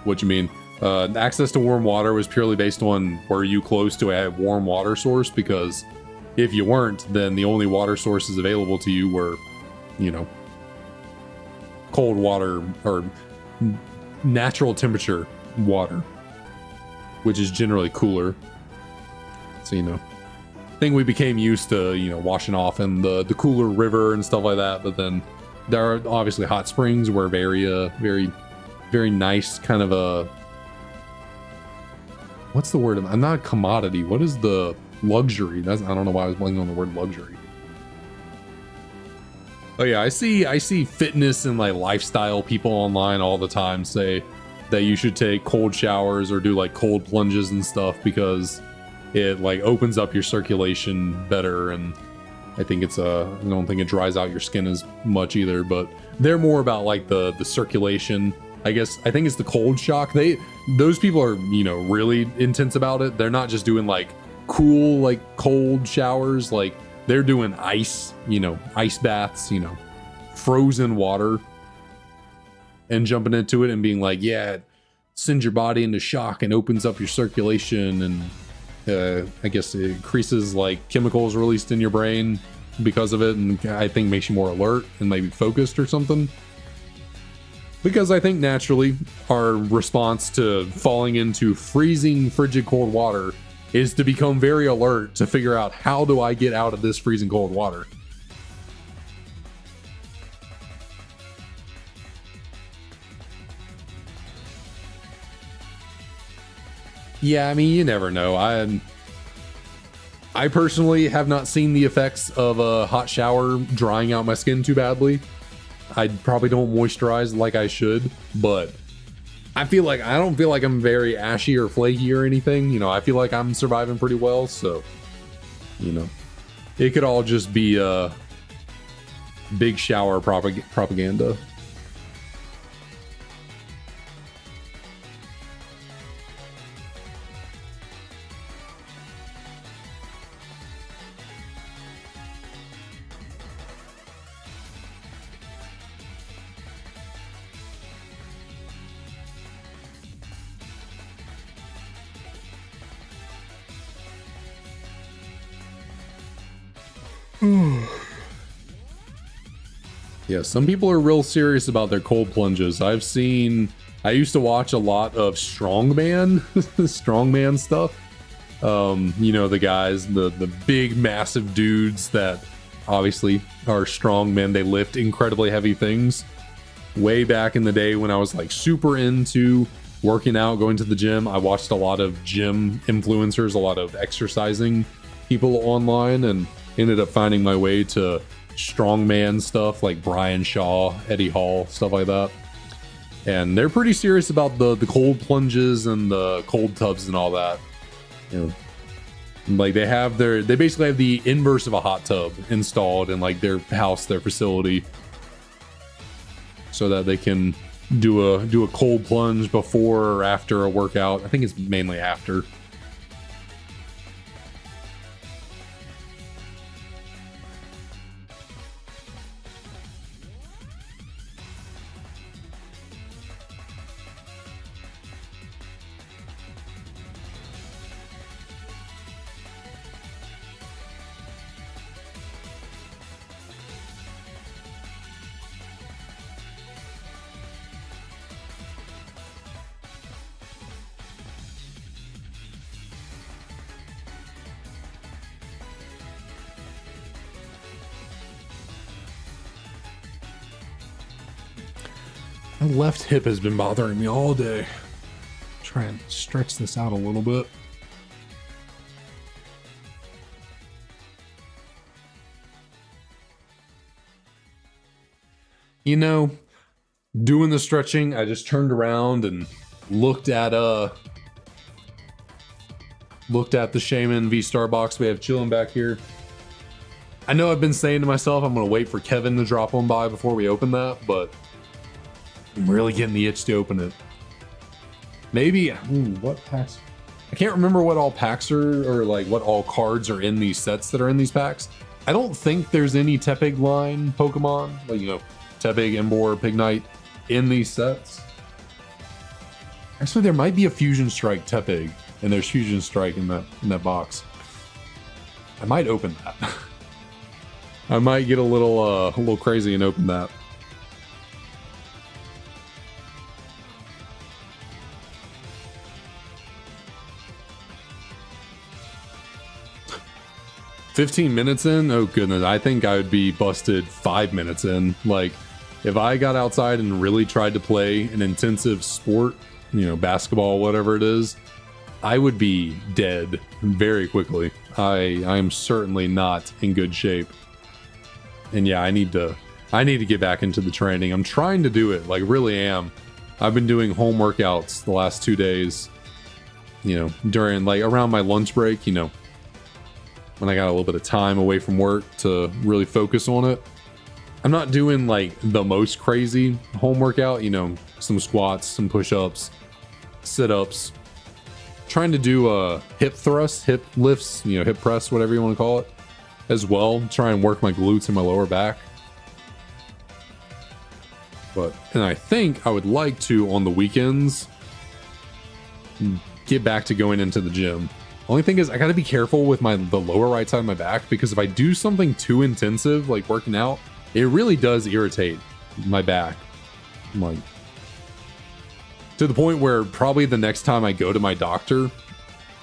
what you mean. Access to warm water was purely based on, were you close to a warm water source? Because if you weren't, then the only water sources available to you were, you know, cold water or natural temperature water, which is generally cooler. So, you know, I think we became used to, you know, washing off in the cooler river and stuff like that. But then there are obviously hot springs were very nice kind of a, what's the word? I'm not a commodity. What is the luxury? I don't know why I was blanking on the word luxury. Oh yeah, I see fitness and like lifestyle people online all the time say that you should take cold showers or do like cold plunges and stuff because it like opens up your circulation better, and I think I don't think it dries out your skin as much either, but they're more about like the circulation. I think it's the cold shock. Those people are, you know, really intense about it. They're not just doing like cool, like cold showers. Like they're doing ice, you know, ice baths, you know, frozen water, and jumping into it and being like, yeah, it sends your body into shock and opens up your circulation, and I guess it increases like chemicals released in your brain because of it, and I think makes you more alert and maybe focused or something. Because I think naturally our response to falling into freezing, frigid cold water is to become very alert to figure out, how do I get out of this freezing cold water? Yeah, I mean, you never know. I personally have not seen the effects of a hot shower drying out my skin too badly. I probably don't moisturize like I should, but I don't feel like I'm very ashy or flaky or anything. You know, I feel like I'm surviving pretty well, so, you know, it could all just be big shower propaganda. Yeah, some people are real serious about their cold plunges. I used to watch a lot of strongman, strongman stuff. You know, the guys, the big, massive dudes that obviously are strongmen. They lift incredibly heavy things. Way back in the day when I was like super into working out, going to the gym, I watched a lot of gym influencers, a lot of exercising people online and ended up finding my way to strongman stuff like Brian Shaw, Eddie Hall, stuff like that. And they're pretty serious about the cold plunges and the cold tubs and all that. You know, like they basically have the inverse of a hot tub installed in like their house, their facility, so that they can do a cold plunge before or after a workout. I think it's mainly after. My left hip has been bothering me all day. Try and stretch this out a little bit. You know, doing the stretching, I just turned around and looked at the Shaman V-Star box we have chilling back here. I know I've been saying to myself I'm gonna wait for Kevin to drop one by before we open that, but I'm really getting the itch to open it. Maybe, what packs? I can't remember what all packs are, or like what all cards are in these sets that are in these packs. I don't think there's any Tepig line Pokemon, like, you know, Tepig, Emboar, Pignite in these sets. Actually, there might be a Fusion Strike Tepig, and there's Fusion Strike in that box. I might open that. I might get a little crazy and open that. "15 minutes in? Oh goodness, I think I would be busted 5 minutes in. Like, if I got outside and really tried to play an intensive sport, you know, basketball, whatever it is, I would be dead very quickly. I am certainly not in good shape. And yeah, I need to get back into the training. I'm trying to do it, like really am. I've been doing home workouts the last 2 days, you know, during like around my lunch break, you know, when I got a little bit of time away from work to really focus on it. I'm not doing like the most crazy home workout, you know, some squats, some push-ups, sit-ups, trying to do hip thrusts, hip lifts, you know, hip press, whatever you want to call it, as well. Try and work my glutes and my lower back. And I think I would like to, on the weekends, get back to going into the gym. Only thing is, I gotta be careful with the lower right side of my back, because if I do something too intensive, like working out, it really does irritate my back. Like, to the point where probably the next time I go to my doctor,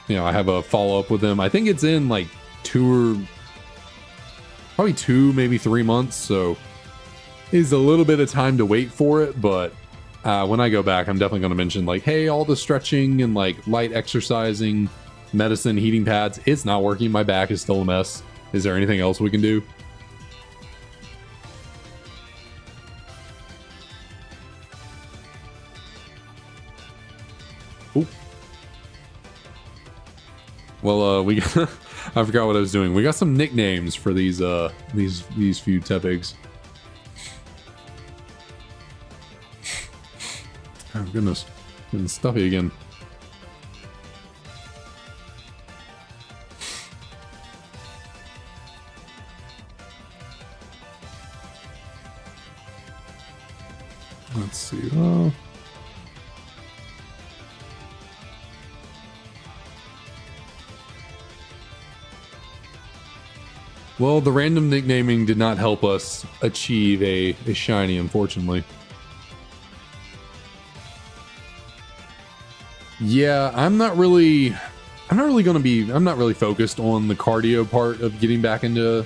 you know, I have a follow-up with him. I think it's in like 2, maybe 3 months, so it's a little bit of time to wait for it. But when I go back, I'm definitely going to mention like, hey, all the stretching and like light exercising, medicine, heating pads, it's not working. My back is still a mess. Is there anything else we can do? Ooh. Well, we got I forgot what I was doing. We got some nicknames for these few Tepigs. Oh goodness, getting stuffy again. Let's see. Well, the random nicknaming did not help us achieve a shiny, unfortunately. Yeah, I'm not really focused on the cardio part of getting back into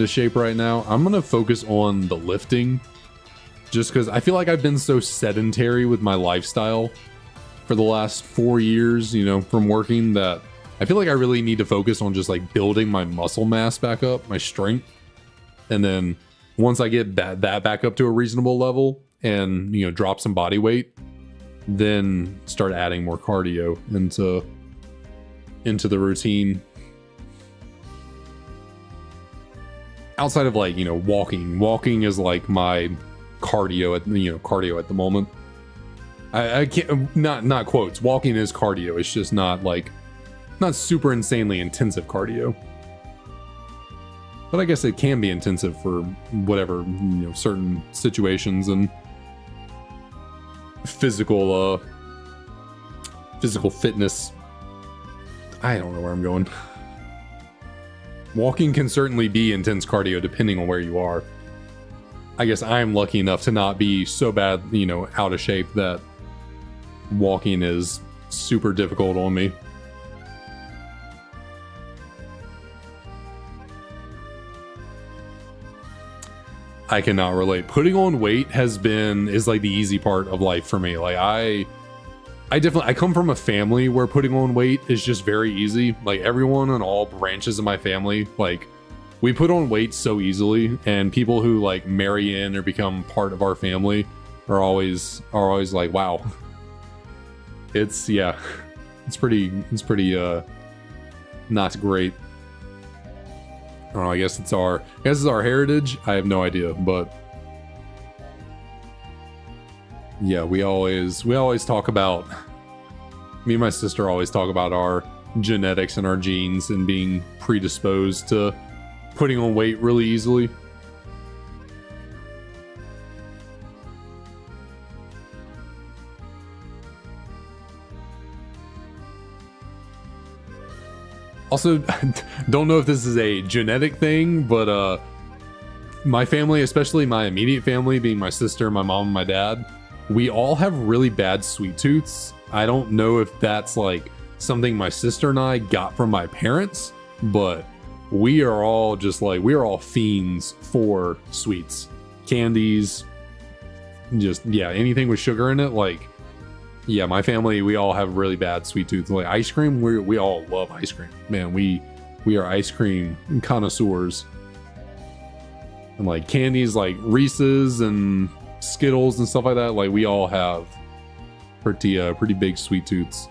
shape right now. I'm gonna focus on the lifting, just because I feel like I've been so sedentary with my lifestyle for the last 4 years, you know, from working, that I feel like I really need to focus on just like building my muscle mass back up, my strength. And then once I get that back up to a reasonable level and, you know, drop some body weight, then start adding more cardio into the routine. Outside of like, you know, walking is like my cardio at the moment. I can't, not quotes, walking is cardio. It's just not super insanely intensive cardio, but I guess it can be intensive for whatever, you know, certain situations and physical fitness. I don't know where I'm going. Walking can certainly be intense cardio depending on where you are. I guess I'm lucky enough to not be so bad, you know, out of shape that walking is super difficult on me. I cannot relate. Putting on weight is like the easy part of life for me. Like I come from a family where putting on weight is just very easy. Like everyone in all branches of my family, like we put on weight so easily, and people who like marry in or become part of our family are always like, wow. It's pretty not great. I don't know, I guess it's our heritage. I have no idea, but yeah, we always talk about, me and my sister always talk about our genetics and our genes and being predisposed to putting on weight really easily. Also, don't know if this is a genetic thing, but my family, especially my immediate family, being my sister, my mom, and my dad, we all have really bad sweet tooths. I don't know if that's like something my sister and I got from my parents, but we are all fiends for sweets, candies, just, yeah, anything with sugar in it. Like, yeah, my family, we all have really bad sweet tooth. Like ice cream, we all love ice cream. Man, we are ice cream connoisseurs. And like candies like Reese's and Skittles and stuff like that, like we all have pretty big sweet tooths.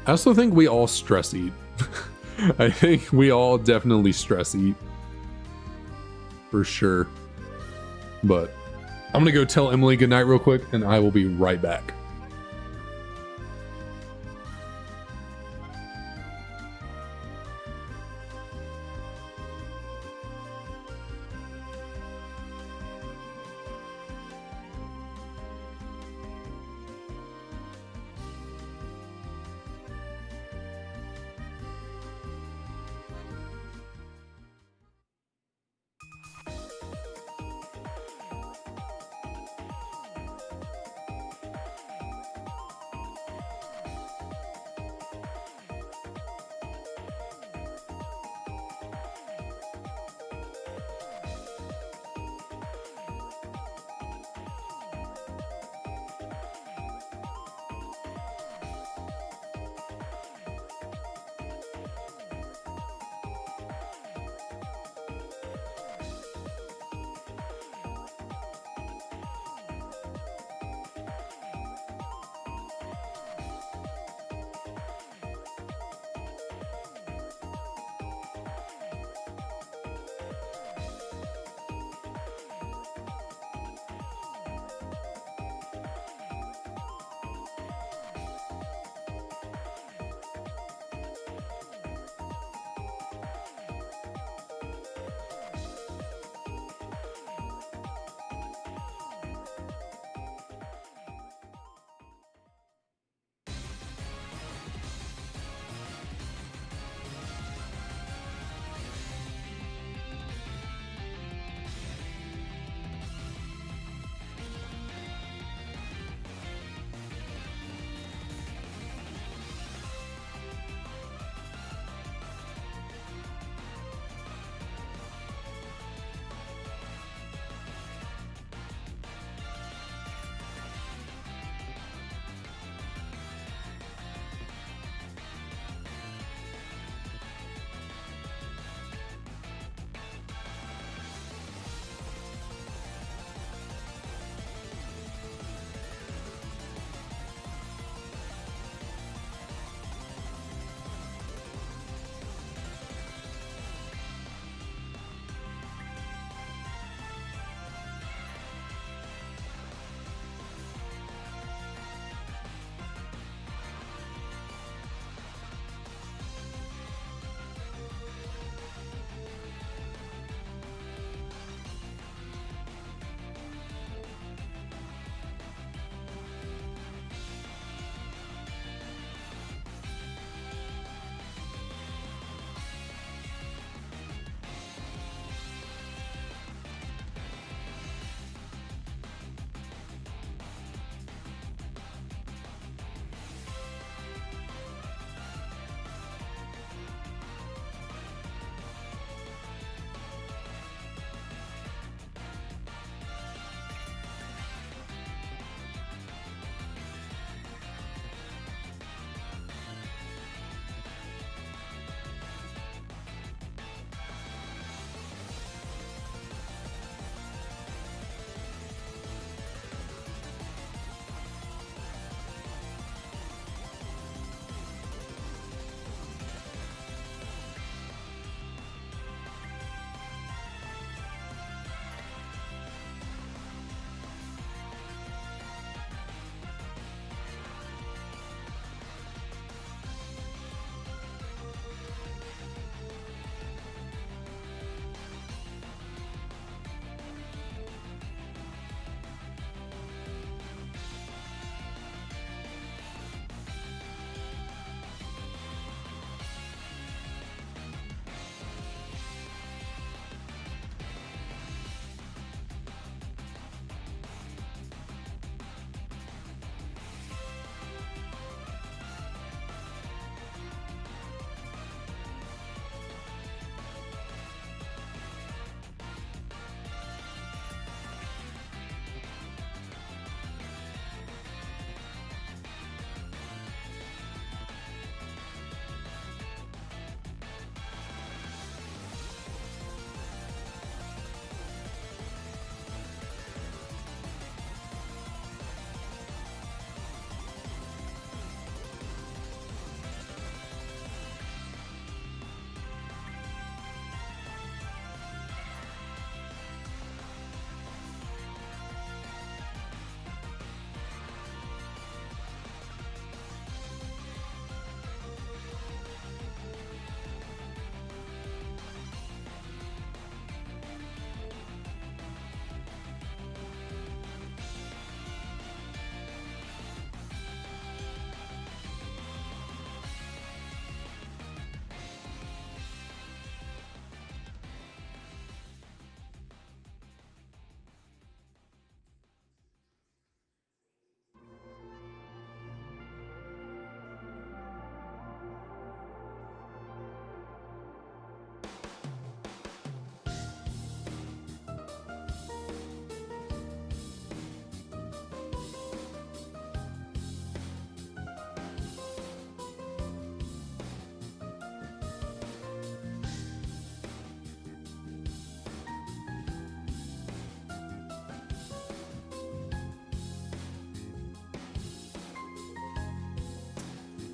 I also think we all stress eat. I think we all definitely stress eat. For sure. But I'm gonna go tell Emily goodnight real quick, and I will be right back.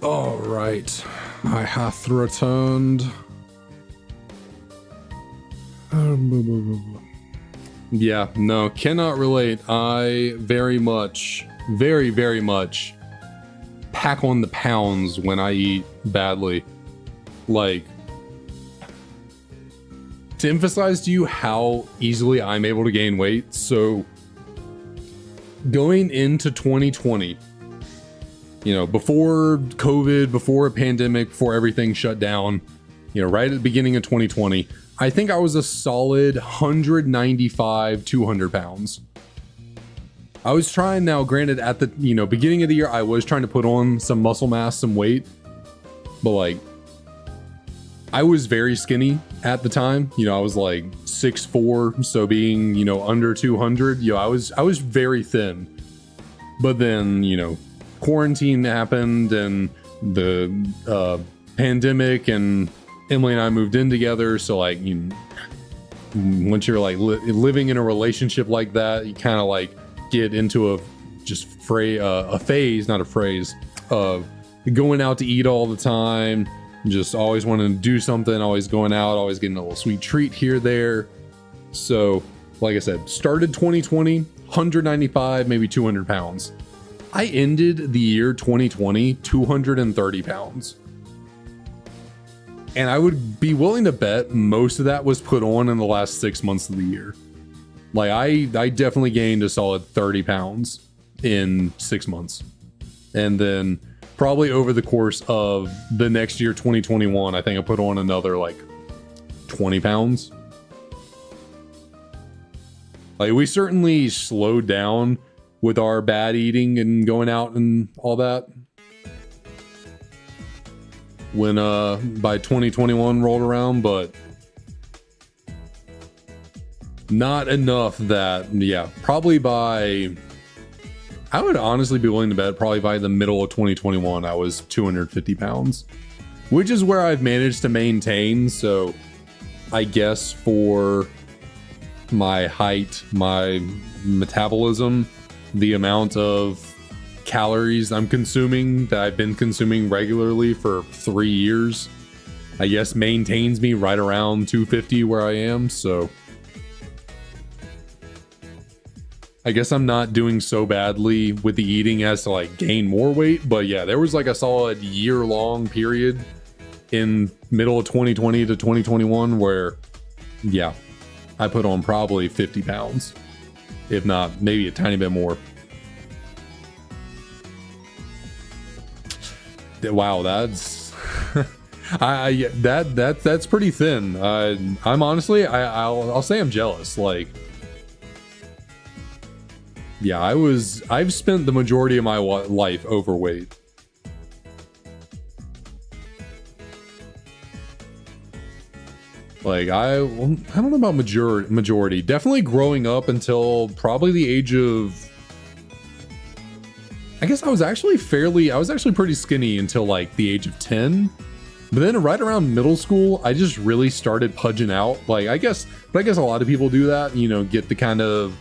All right, I hath returned. Yeah, no, cannot relate. I very much, very much pack on the pounds when I eat badly. Like, to emphasize to you how easily I'm able to gain weight. So going into 2020, you know, before COVID, before a pandemic, before everything shut down, you know, right at the beginning of 2020, I think I was a solid 195, 200 pounds. I was trying now, granted, at the, you know, beginning of the year, I was trying to put on some muscle mass, some weight, but like, I was very skinny at the time. You know, I was like 6'4", so being, you know, under 200, you know, I was very thin. But then, you know, quarantine happened and the pandemic, and Emily and I moved in together. So like, you know, once you're like living in a relationship like that, you kind of like get into a phase, not a phrase, of going out to eat all the time, just always wanting to do something, always going out, always getting a little sweet treat here, there. So like I said, started 2020, 195, maybe 200 pounds. I ended the year 2020, 230 pounds. And I would be willing to bet most of that was put on in the last 6 months of the year. Like I definitely gained a solid 30 pounds in 6 months. And then probably over the course of the next year, 2021, I think I put on another like 20 pounds. Like we certainly slowed down with our bad eating and going out and all that when by 2021 rolled around, but not enough that, yeah, probably by, I would honestly be willing to bet probably by the middle of 2021 I was 250 pounds, which is where I've managed to maintain. So I guess for my height, my metabolism, the amount of calories I'm consuming that I've been consuming regularly for 3 years, I guess maintains me right around 250 where I am. So I guess I'm not doing so badly with the eating as to like gain more weight. But yeah, there was like a solid year-long period in middle of 2020 to 2021 where, yeah, I put on probably 50 pounds, if not maybe a tiny bit more. Wow, that's that's pretty thin. I'm honestly, I'll say I'm jealous. Like, yeah, I've spent the majority of my life overweight. Like I don't know about majority. Definitely growing up until probably the age of, I guess I was actually pretty skinny until like the age of 10. But then right around middle school, I just really started pudging out. Like I guess a lot of people do that, you know, get the kind of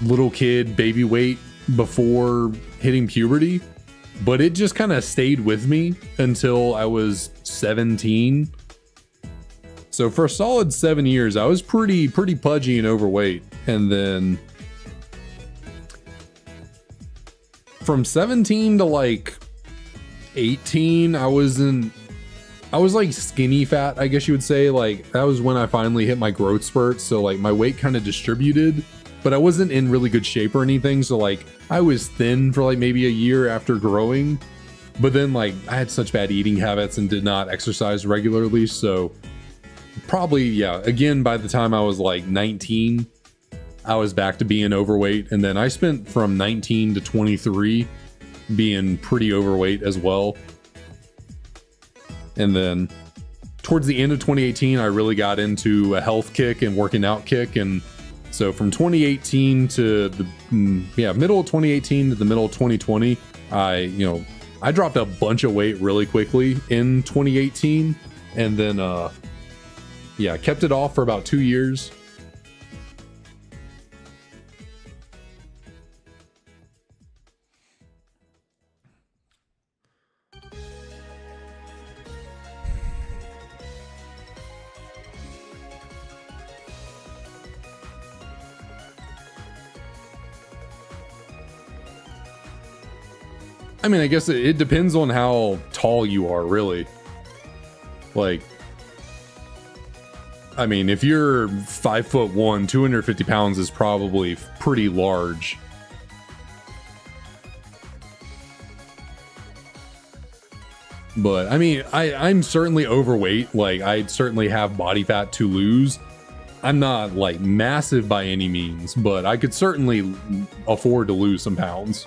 little kid baby weight before hitting puberty. But it just kind of stayed with me until I was 17. So for a solid 7 years, I was pretty pudgy and overweight. And then from 17 to like 18, I was like skinny fat, I guess you would say. Like that was when I finally hit my growth spurt. So like my weight kind of distributed, but I wasn't in really good shape or anything. So like I was thin for like maybe a year after growing, but then like I had such bad eating habits and did not exercise regularly. So probably, yeah, again, by the time I was like 19, I was back to being overweight. And then I spent from 19 to 23 being pretty overweight as well. And then towards the end of 2018, I really got into a health kick and working out kick. And so from 2018 to the middle of 2018 to the middle of 2020, I dropped a bunch of weight really quickly in 2018. And then, kept it off for about 2 years. I mean, I guess it depends on how tall you are, really. Like, I mean, if you're 5'1", 250 pounds is probably pretty large. But I mean, I'm certainly overweight. Like, I certainly have body fat to lose. I'm not like massive by any means, but I could certainly afford to lose some pounds.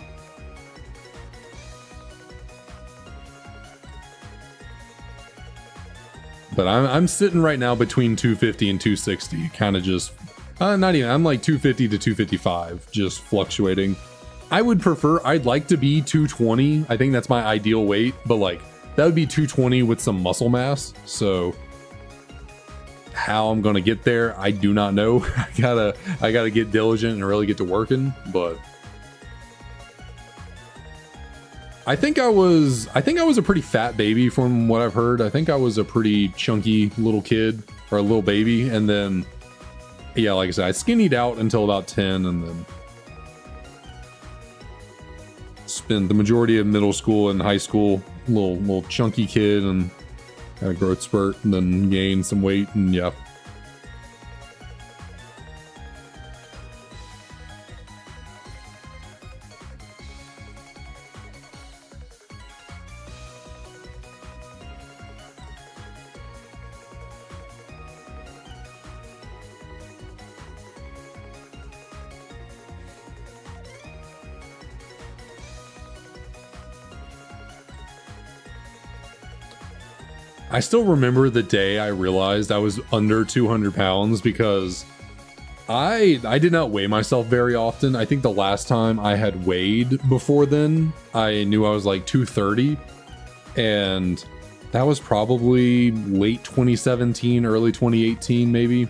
But I'm sitting right now between 250 and 260, kind of just not even. I'm like 250 to 255, just fluctuating. I'd like to be 220. I think that's my ideal weight, but like that would be 220 with some muscle mass. So how I'm gonna get there, I do not know. I gotta get diligent and really get to working, but I think I was a pretty fat baby from what I've heard. I think I was a pretty chunky little kid or a little baby, and then yeah, like I said, I skinnied out until about 10, and then spent the majority of middle school and high school little chunky kid, and had a growth spurt, and then gained some weight, and yeah. I still remember the day I realized I was under 200 pounds because I did not weigh myself very often. I think the last time I had weighed before then, I knew I was like 230, and that was probably late 2017, early 2018, maybe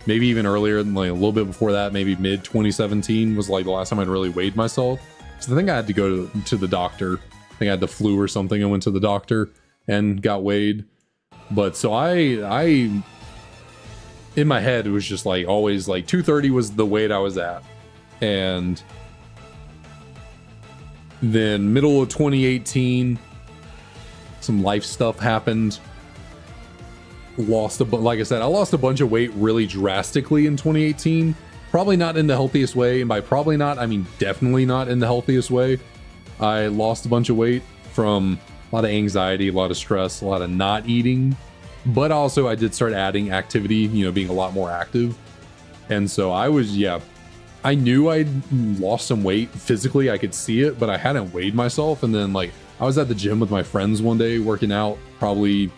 even earlier, like a little bit before that, maybe mid 2017 was like the last time I'd really weighed myself. So I think I had to go to the doctor. I think I had the flu or something. I went to the doctor and got weighed. But so I in my head, it was just like always like 230 was the weight I was at. And then middle of 2018, some life stuff happened. Like I said, I lost a bunch of weight really drastically in 2018. Probably not in the healthiest way. And by probably not, I mean definitely not in the healthiest way. I lost a bunch of weight from a lot of anxiety, a lot of stress, a lot of not eating. But also I did start adding activity, you know, being a lot more active. And so I knew I'd lost some weight physically. I could see it, but I hadn't weighed myself. And then like I was at the gym with my friends one day working out, probably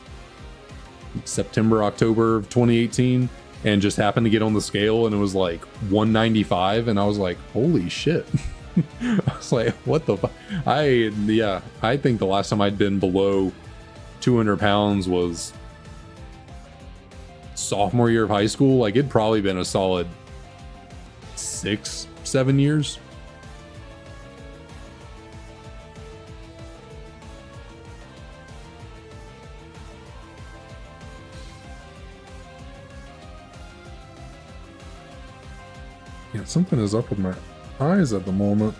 September, October of 2018, and just happened to get on the scale and it was like 195. And I was like, holy shit. I was like, what the fuck? I think the last time I'd been below 200 pounds was sophomore year of high school. Like it'd probably been a solid 6-7 years. Yeah, something is up with my eyes at the moment.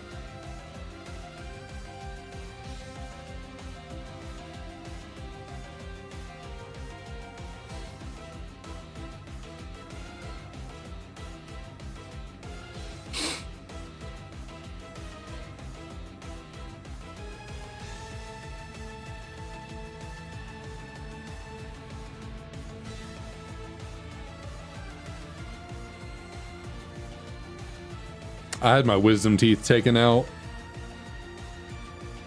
I had my wisdom teeth taken out.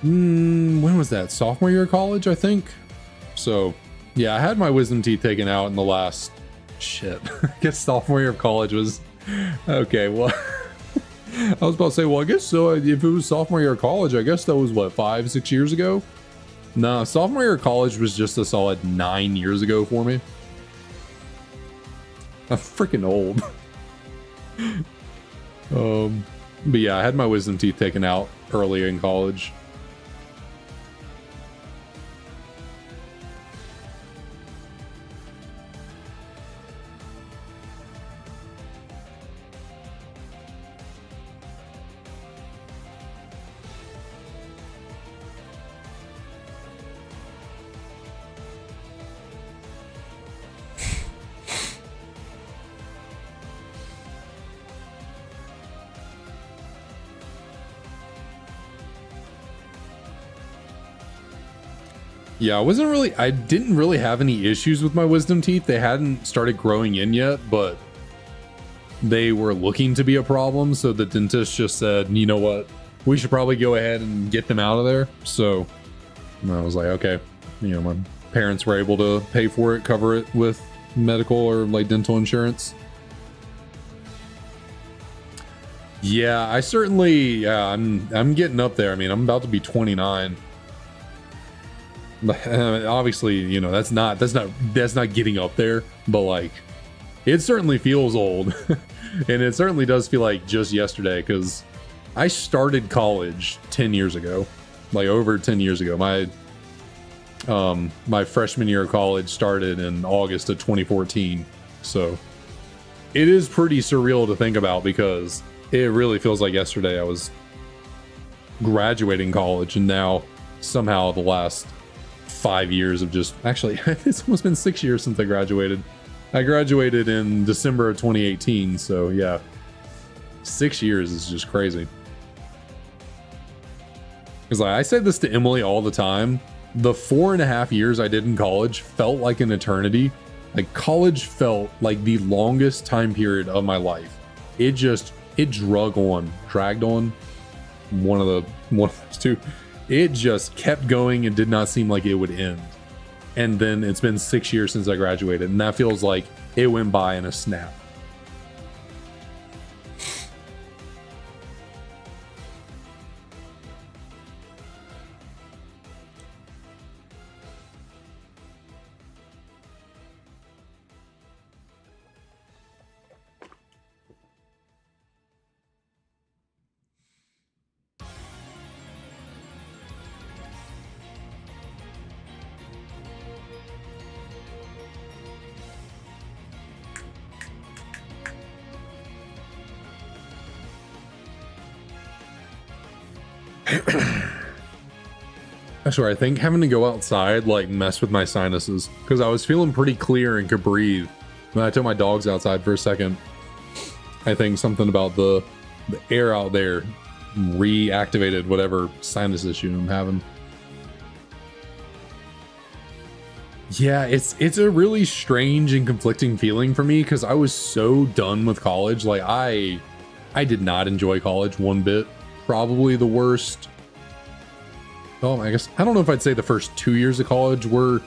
When was that? Sophomore year of college, I think. So, yeah, I had my wisdom teeth taken out in the last... Shit. I guess sophomore year of college was... Okay, well... I was about to say, well, I guess so. If it was sophomore year of college, I guess that was, what, 5-6 years ago? No, sophomore year of college was just a solid 9 years ago for me. I'm freaking old. But yeah, I had my wisdom teeth taken out earlier in college. Yeah, I didn't really have any issues with my wisdom teeth. They hadn't started growing in yet, but they were looking to be a problem. So the dentist just said, you know what, we should probably go ahead and get them out of there. So I was like, okay, you know, my parents were able to pay for it, cover it with medical or like dental insurance. Yeah, I certainly, I'm getting up there. I mean, I'm about to be 29. But obviously, you know, that's not getting up there, but like, it certainly feels old. And it certainly does feel like just yesterday, because I started college 10 years ago, like over 10 years ago. My freshman year of college started in August of 2014. So it is pretty surreal to think about, because it really feels like yesterday I was graduating college, and now somehow the last 5 years of just, actually, it's almost been 6 years since I graduated. I graduated in December of 2018, so yeah, 6 years is just crazy. Because I say this to Emily all the time, the 4.5 years I did in college felt like an eternity. Like, college felt like the longest time period of my life. It dragged on, one of those two. It just kept going and did not seem like it would end. And then it's been 6 years since I graduated, and that feels like it went by in a snap. I swear, I think having to go outside like messed with my sinuses, because I was feeling pretty clear and could breathe. When I took my dogs outside for a second, I think something about the air out there reactivated whatever sinus issue I'm having. Yeah, it's a really strange and conflicting feeling for me, because I was so done with college. Like, I did not enjoy college one bit. Probably the worst. Oh, I guess I don't know if I'd say the first 2 years of college were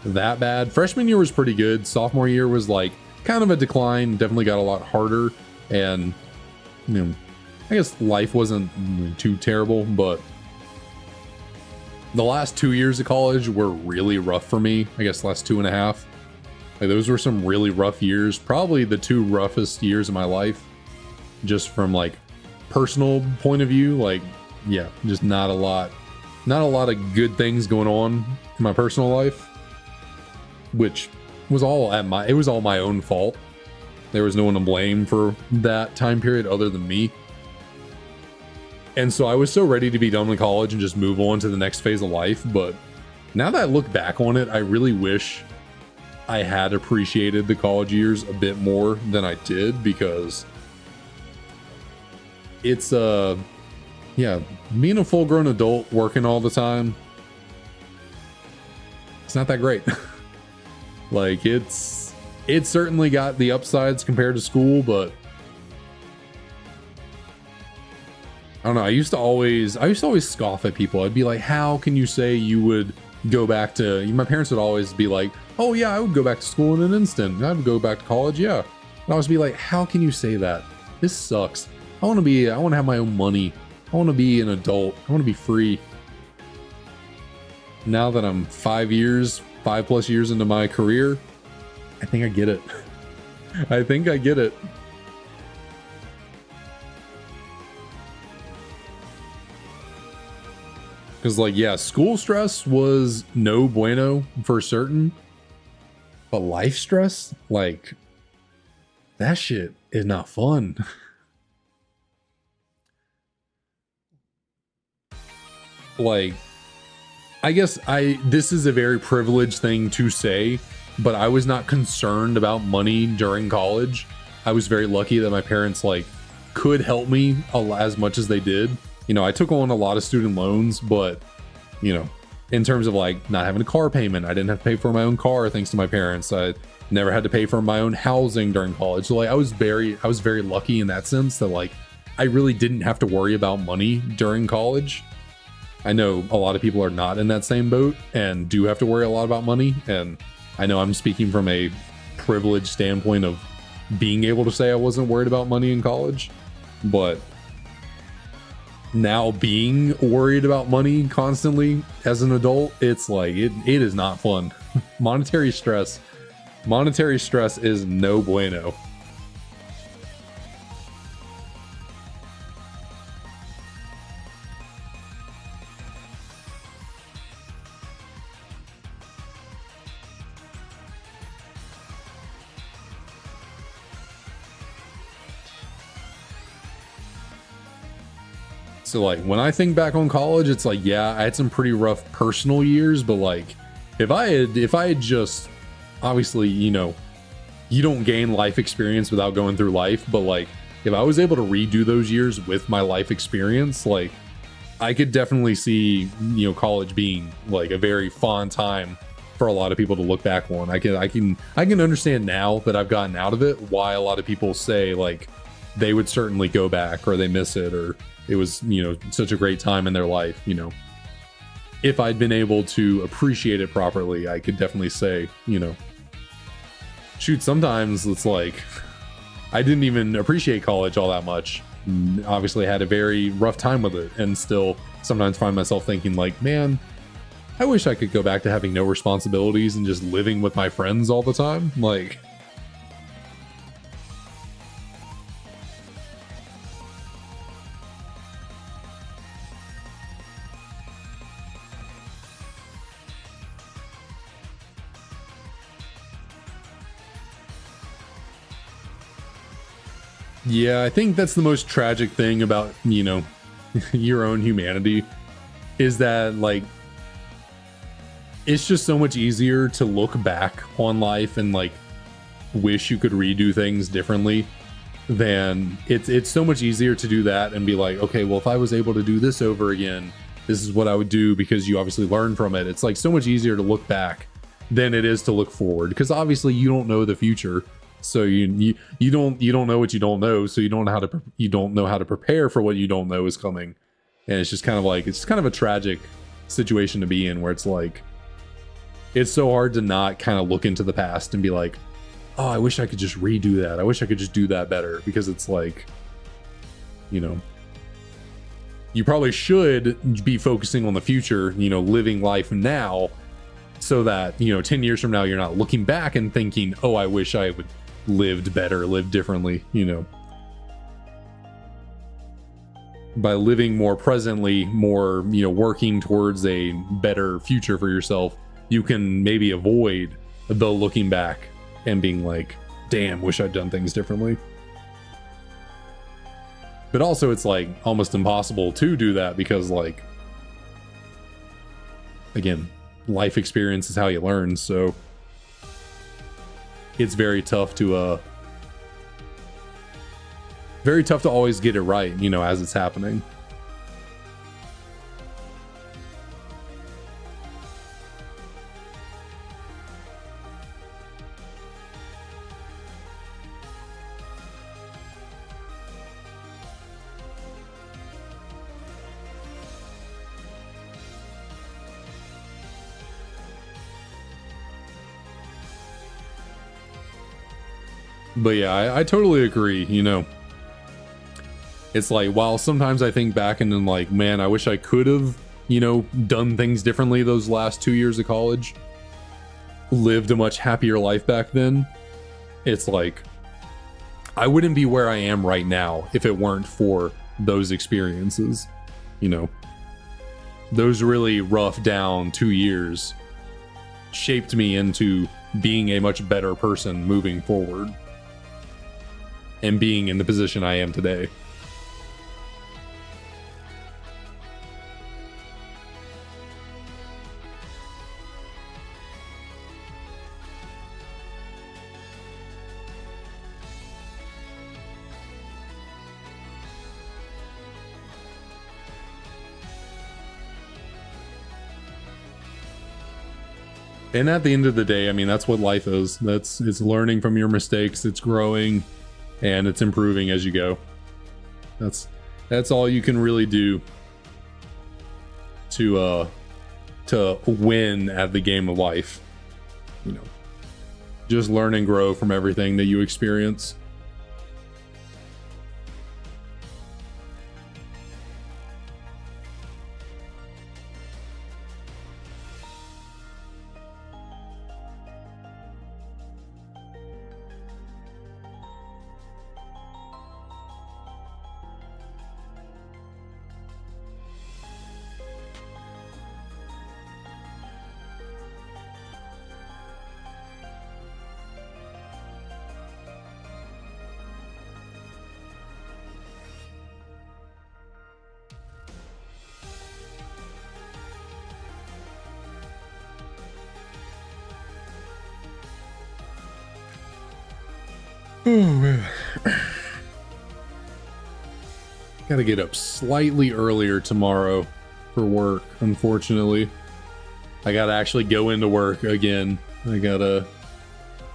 that bad. Freshman year was pretty good. Sophomore year was like kind of a decline. Definitely got a lot harder, and you know, I guess life wasn't too terrible, but the last 2 years of college were really rough for me. I guess last 2.5. Like, those were some really rough years. Probably the two roughest years of my life, just from like personal point of view. Like, yeah, just not a lot of good things going on in my personal life, which was all it was all my own fault. There was no one to blame for that time period other than me. And so I was so ready to be done with college and just move on to the next phase of life. But now that I look back on it, I really wish I had appreciated the college years a bit more than I did, because it's yeah, being a full-grown adult working all the time, it's not that great. Like, it's certainly got the upsides compared to school, but I don't know. I used to always scoff at people. I'd be like, how can you say you would go back to, my parents would always be like, oh yeah, I would go back to school in an instant. I would go back to college, yeah. And I was be like, how can you say that? This sucks. I want to have my own money. I want to be an adult. I want to be free. Now that I'm 5 plus years into my career, I think I get it. I think I get it. Because, like, yeah, school stress was no bueno for certain. But life stress, like, that shit is not fun. Like, I guess this is a very privileged thing to say, but I was not concerned about money during college. I was very lucky that my parents like could help me as much as they did. You know, I took on a lot of student loans, but you know, in terms of like not having a car payment. I didn't have to pay for my own car thanks to my parents. I never had to pay for my own housing during college. So like I was very lucky in that sense that like I really didn't have to worry about money during college. I know a lot of people are not in that same boat and do have to worry a lot about money. And I know I'm speaking from a privileged standpoint of being able to say I wasn't worried about money in college, but now being worried about money constantly as an adult, it's like it is not fun. monetary stress is no bueno. So like when I think back on college, it's like, yeah, I had some pretty rough personal years, but like if I had just, obviously, you know, you don't gain life experience without going through life, but like if I was able to redo those years with my life experience, like I could definitely see, you know, college being like a very fun time for a lot of people to look back on. I can understand now that I've gotten out of it why a lot of people say like they would certainly go back or they miss it or it was, you know, such a great time in their life. You know, if I'd been able to appreciate it properly, I could definitely say, you know, shoot, sometimes it's like I didn't even appreciate college all that much. Obviously had a very rough time with it and still sometimes find myself thinking like, man, I wish I could go back to having no responsibilities and just living with my friends all the time. Like, yeah, I think that's the most tragic thing about, you know, your own humanity is that like it's just so much easier to look back on life and like wish you could redo things differently than it's so much easier to do that and be like, okay, well, if I was able to do this over again, this is what I would do, because you obviously learn from it. It's like so much easier to look back than it is to look forward, because obviously you don't know the future. So you don't know what you don't know, so you don't know how to prepare for what you don't know is coming. And it's just kind of like, it's kind of a tragic situation to be in, where it's like it's so hard to not kind of look into the past and be like, oh, I wish I could just redo that. I wish I could just do that better, because it's like, you know, you probably should be focusing on the future, you know, living life now, so that, you know, 10 years from now, you're not looking back and thinking, oh, I wish I would lived better, lived differently, you know. By living more presently, more, you know, working towards a better future for yourself, you can maybe avoid the looking back and being like, damn, wish I'd done things differently. But also it's like almost impossible to do that, because like, again, life experience is how you learn. So it's very tough to always get it right, you know, as it's happening. But yeah, I totally agree, you know. It's like, while sometimes I think back and then like, man, I wish I could have, you know, done things differently those last 2 years of college, lived a much happier life back then. It's like, I wouldn't be where I am right now if it weren't for those experiences, you know. Those really rough down 2 years shaped me into being a much better person moving forward and being in the position I am today. And at the end of the day, I mean, that's what life is. It's learning from your mistakes, it's growing, and it's improving as you go. That's all you can really do to win at the game of life. You know, just learn and grow from everything that you experience. Oh man. Gotta get up slightly earlier tomorrow for work, unfortunately. I gotta actually go into work again. I gotta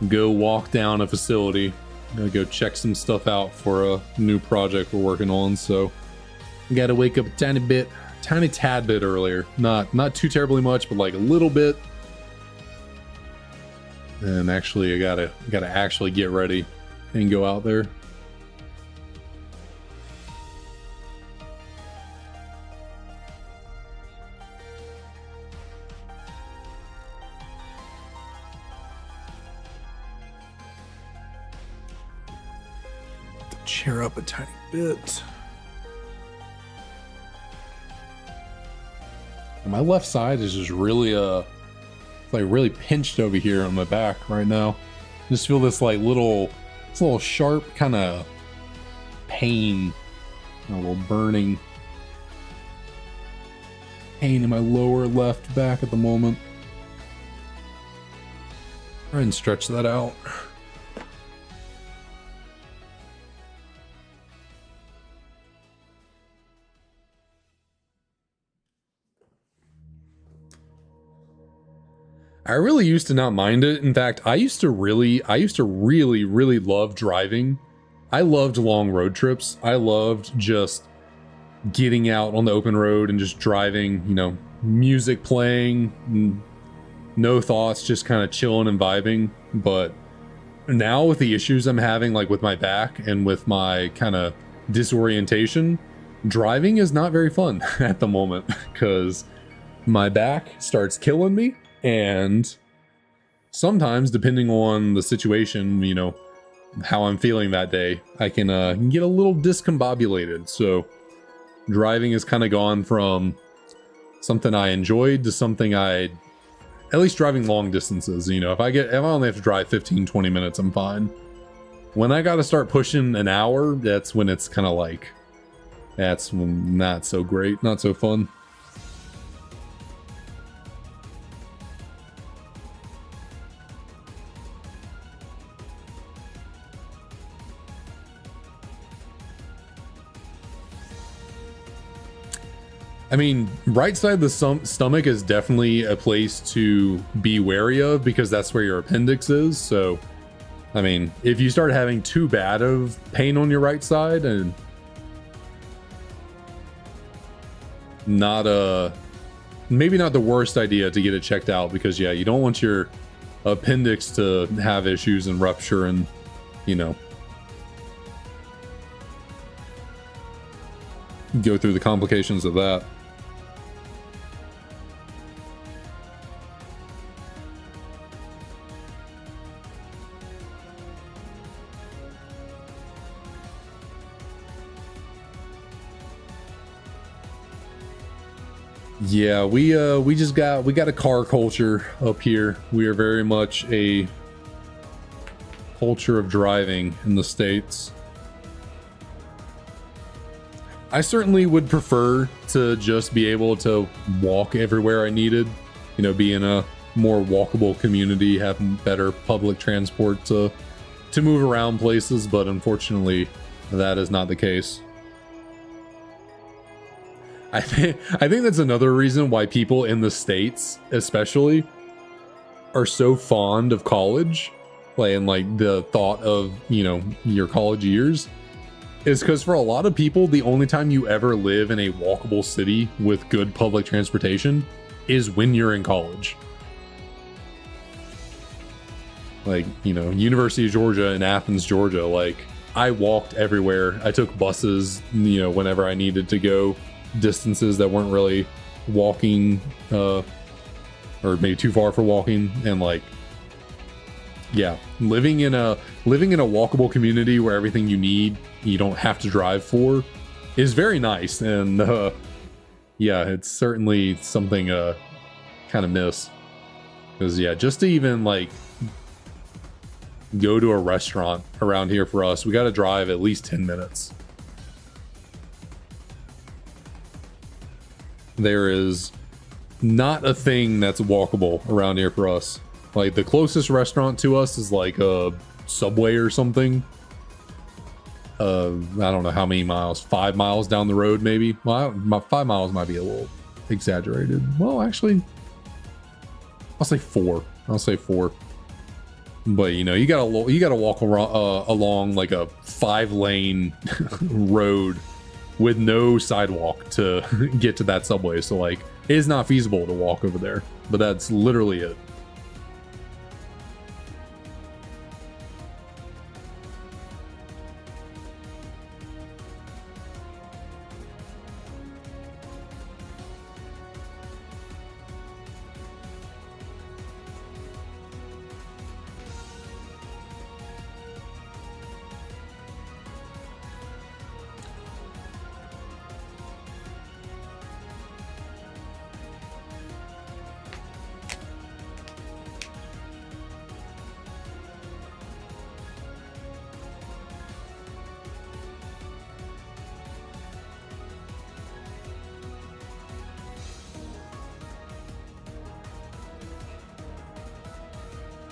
go walk down a facility. I gotta go check some stuff out for a new project we're working on, so I gotta wake up a tiny tad bit earlier. Not too terribly much, but like a little bit. And actually I gotta actually get ready and go out there. Chair up a tiny bit. And my left side is just really like really pinched over here on my back right now. Just feel this like little sharp kind of pain, a little burning pain in my lower left back at the moment. Try and stretch that out. I really used to not mind it. In fact, I used to really love driving. I loved long road trips. I loved just getting out on the open road and just driving, you know, music playing, no thoughts, just kind of chilling and vibing. But now with the issues I'm having, like with my back and with my kind of disorientation, driving is not very fun at the moment because my back starts killing me. And sometimes, depending on the situation, you know, how I'm feeling that day, I can get a little discombobulated. So driving has kind of gone from something I enjoyed to something at least driving long distances, you know, if I only have to drive 15-20 minutes, I'm fine. When I got to start pushing an hour, that's when it's kind of like, that's when not so great, not so fun. I mean, right side of the stomach is definitely a place to be wary of because that's where your appendix is. So, I mean, if you start having too bad of pain on your right side, and maybe not the worst idea to get it checked out because, yeah, you don't want your appendix to have issues and rupture and, you know, go through the complications of that. Yeah, we got a car culture up here. We are very much a culture of driving in the States. I certainly would prefer to just be able to walk everywhere I needed, you know, be in a more walkable community, have better public transport to move around places, but unfortunately that is not the case. I think that's another reason why people in the States especially are so fond of college, and like the thought of, you know, your college years, is because for a lot of people, the only time you ever live in a walkable city with good public transportation is when you're in college. Like, you know, University of Georgia in Athens, Georgia, like I walked everywhere. I took buses, you know, whenever I needed to go distances that weren't really walking, or maybe too far for walking. And like, yeah, living in a walkable community where everything you need, you don't have to drive for, is very nice. And yeah, it's certainly something kind of miss. Because yeah, just to even like go to a restaurant around here for us, we got to drive at least 10 minutes. There is not a thing that's walkable around here for us. Like the closest restaurant to us is like a Subway or something. I don't know how many miles, 5 miles down the road, maybe. Well, 5 miles might be a little exaggerated. Well, actually, I'll say 4. I'll say 4. But you know, you gotta walk along like a 5-lane road with no sidewalk to get to that Subway. So like, it is not feasible to walk over there. But that's literally it.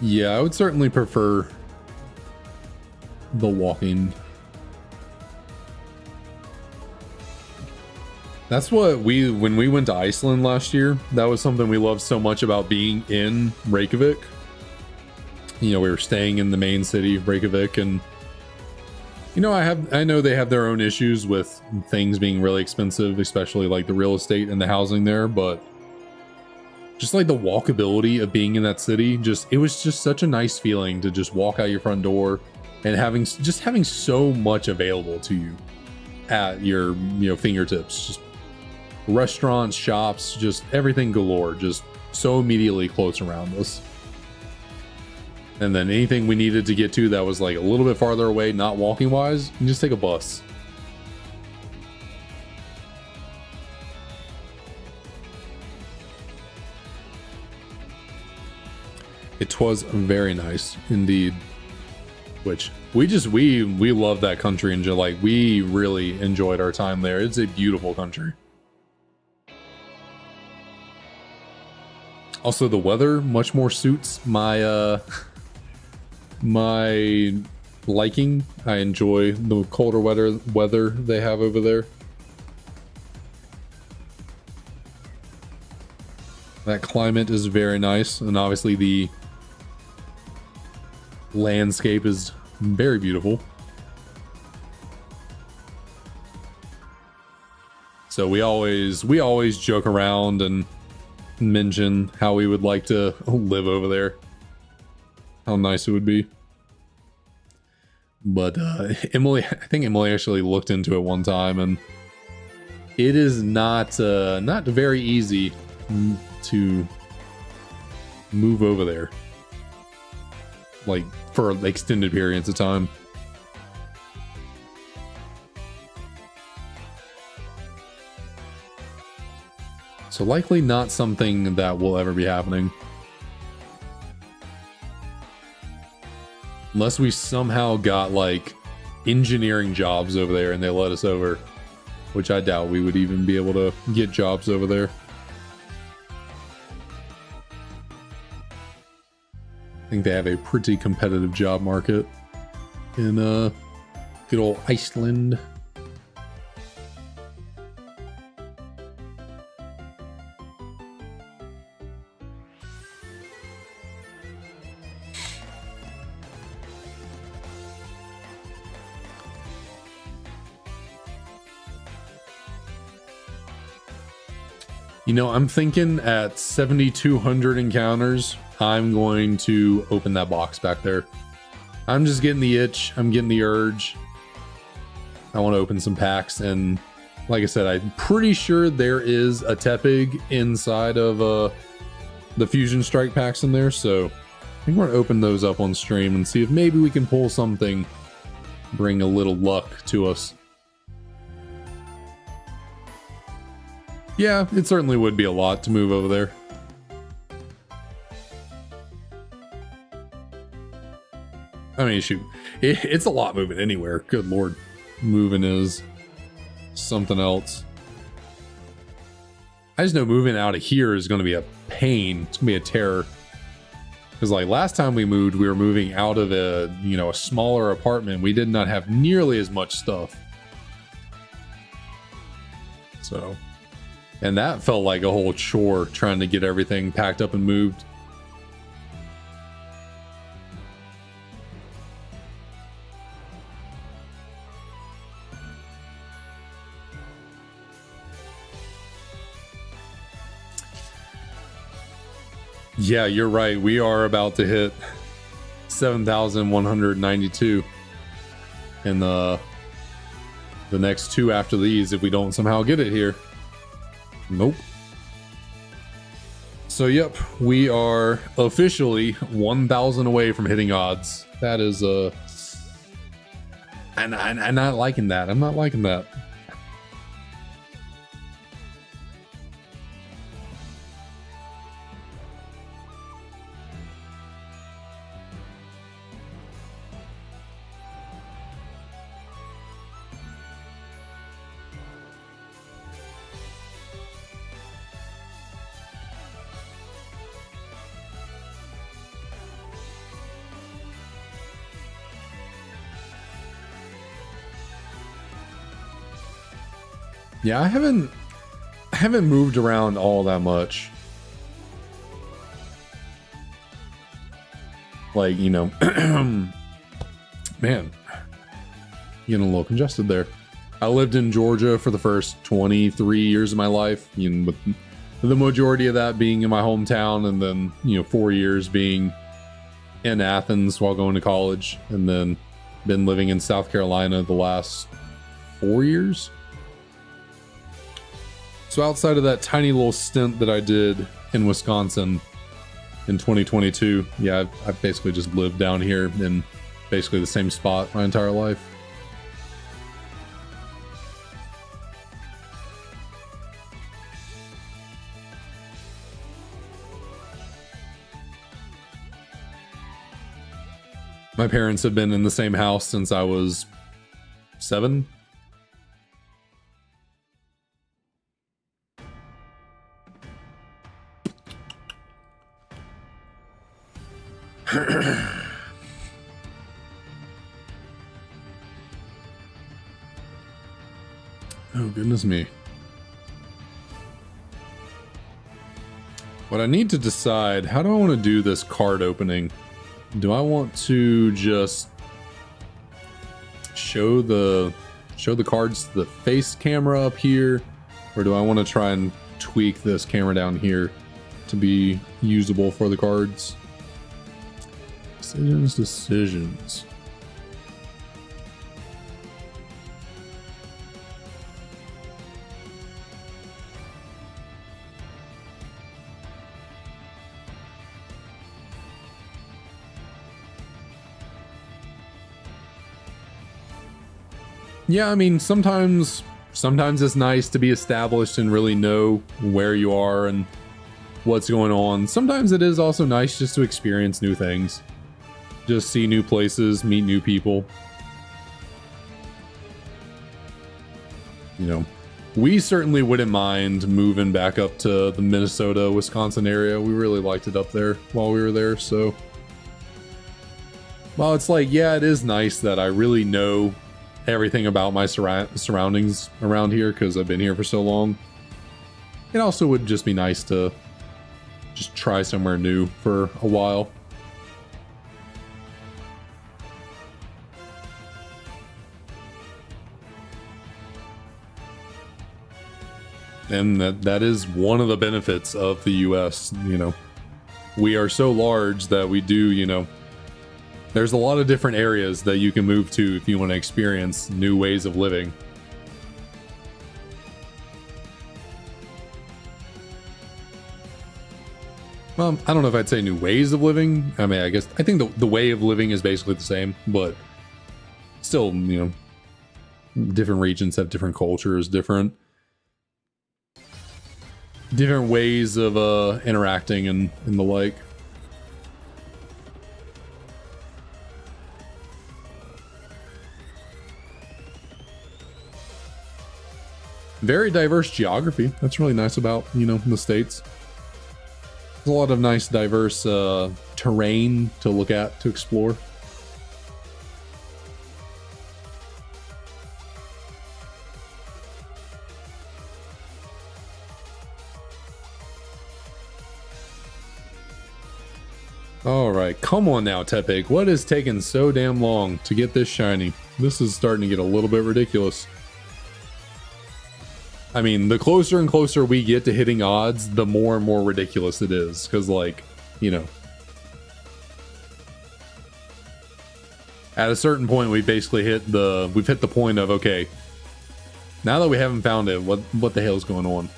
Yeah, I would certainly prefer the walking. That's what when we went to Iceland last year, that was something we loved so much about being in Reykjavik. You know, we were staying in the main city of Reykjavik, and you know, I know they have their own issues with things being really expensive, especially like the real estate and the housing there, but just like the walkability of being in that city, it was just such a nice feeling to just walk out your front door and having so much available to you at your, you know, fingertips. Just restaurants, shops, just everything galore, just so immediately close around us. And then anything we needed to get to that was like a little bit farther away, not walking wise, you just take a bus. It was very nice indeed. Which we love that country, and like we really enjoyed our time there. It's a beautiful country. Also, the weather much more suits my my liking. I enjoy the colder weather they have over there. That climate is very nice, and obviously the landscape is very beautiful. So we always joke around and mention how we would like to live over there, how nice it would be. But I think Emily actually looked into it one time, and it is not very easy to move over there, like for extended periods of time. So likely not something that will ever be happening. Unless we somehow got like engineering jobs over there and they let us over, which I doubt we would even be able to get jobs over there. I think they have a pretty competitive job market in good old Iceland. You know, I'm thinking at 7,200 encounters, I'm going to open that box back there. I'm just getting the itch. I'm getting the urge. I want to open some packs, and like I said, I'm pretty sure there is a Tepig inside of the Fusion Strike packs in there, so I think we're gonna open those up on stream and see if maybe we can pull something, bring a little luck to us. Yeah, it certainly would be a lot to move over there. I mean, shoot, it's a lot moving anywhere. Good lord, moving is something else. I just know moving out of here is going to be a pain. It's going to be a terror. Because like last time we moved, we were moving out of a, you know, a smaller apartment. We did not have nearly as much stuff. So, and that felt like a whole chore trying to get everything packed up and moved. Yeah, you're right. We are about to hit 7,192 in the next two after these if we don't somehow get it here. Nope. So yep, we are officially 1,000 away from hitting odds. That is I'm not liking that. I'm not liking that. Yeah, I haven't moved around all that much. Like, you know, man, getting a little congested there. I lived in Georgia for the first 23 years of my life, you know, with the majority of that being in my hometown, and then, you know, 4 years being in Athens while going to college, and then been living in South Carolina the last 4 years. So outside of that tiny little stint that I did in Wisconsin in 2022, yeah, I've basically just lived down here in basically the same spot my entire life. My parents have been in the same house since I was 7. Oh, goodness me. What I need to decide, how do I want to do this card opening? Do I want to just show the cards to the face camera up here, or do I want to try and tweak this camera down here to be usable for the cards? Decisions. Yeah, I mean, sometimes it's nice to be established and really know where you are and what's going on. Sometimes it is also nice just to experience new things. Just see new places, meet new people. You know, we certainly wouldn't mind moving back up to the Minnesota, Wisconsin area. We really liked it up there while we were there, so. Well, it's like, yeah, it is nice that I really know everything about my surroundings around here because I've been here for so long. It also would just be nice to just try somewhere new for a while. And that is one of the benefits of the US. You know, we are so large that we do, you know, there's a lot of different areas that you can move to if you want to experience new ways of living. Well, I don't know if I'd say new ways of living. I mean, I think the way of living is basically the same, but still, you know, different regions have different cultures, different ways of interacting and the like. Very diverse geography. That's really nice about, you know, the States. There's a lot of nice diverse terrain to look at, to explore. All right, come on now, Tepig. What is taking so damn long to get this shiny? This is starting to get a little bit ridiculous. I mean, the closer and closer we get to hitting odds, the more and more ridiculous it is. Because, like, you know, at a certain point, we basically hit the point of, okay, now that we haven't found it, what the hell's going on?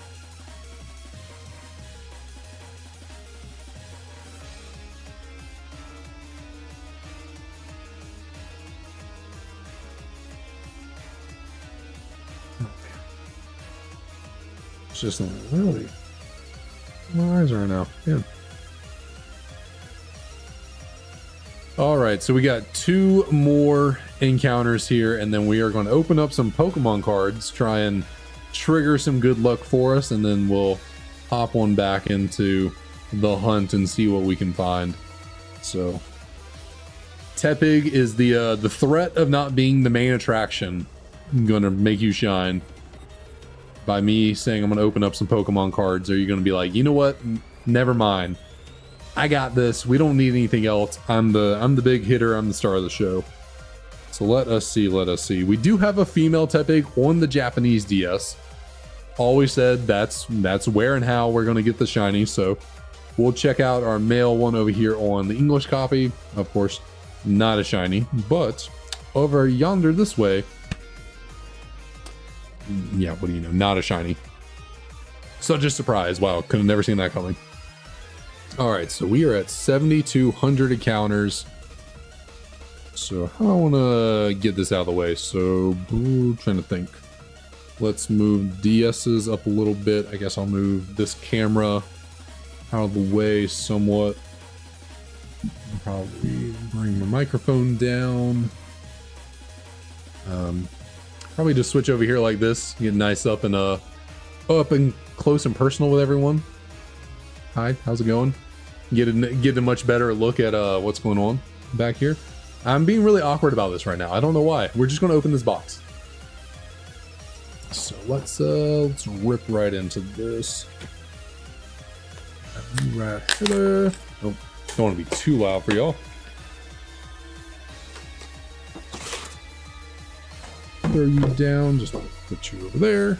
Just really, my eyes are now. Yeah. All right, so we got 2 more encounters here, and then we are going to open up some Pokemon cards, try and trigger some good luck for us, and then we'll hop on back into the hunt and see what we can find. So, Tepig is the threat of not being the main attraction. I'm gonna make you shine. By me saying I'm going to open up some Pokemon cards, are you going to be like, you know what? Never mind. I got this. We don't need anything else. I'm the big hitter. I'm the star of the show. So let us see. Let us see. We do have a female Tepig on the Japanese DS. Always said that's where and how we're going to get the shiny. So we'll check out our male one over here on the English copy. Of course, not a shiny, but over yonder this way. Yeah, what do you know? Not a shiny. Such a surprise. Wow, could have never seen that coming. All right, so we are at 7,200 encounters. So how do I want to get this out of the way? So, trying to think. Let's move DSs up a little bit. I guess I'll move this camera out of the way somewhat. Probably bring my microphone down. Probably just switch over here like this, get nice up and close and personal with everyone. Hi, how's it going? Get a much better look at what's going on back here. I'm being really awkward about this right now. I don't know why. We're just going to open this box. So let's rip right into this. Right here. Oh, don't want to be too loud for y'all. Throw you down, just put you over there.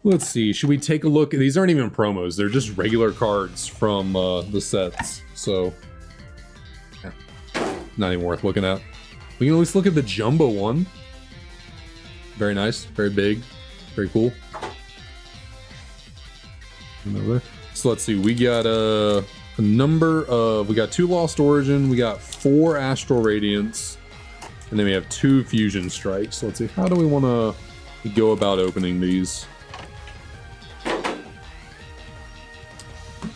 Let's see, should we take a look? These aren't even promos, they're just regular cards from the sets, so yeah, not even worth looking at. We can at least look at the jumbo one. Very nice, very big, very cool. So let's see, we got a number of, we got 2 Lost Origin, we got 4 Astral Radiance, and then we have 2 Fusion Strikes. So let's see, how do we want to go about opening these?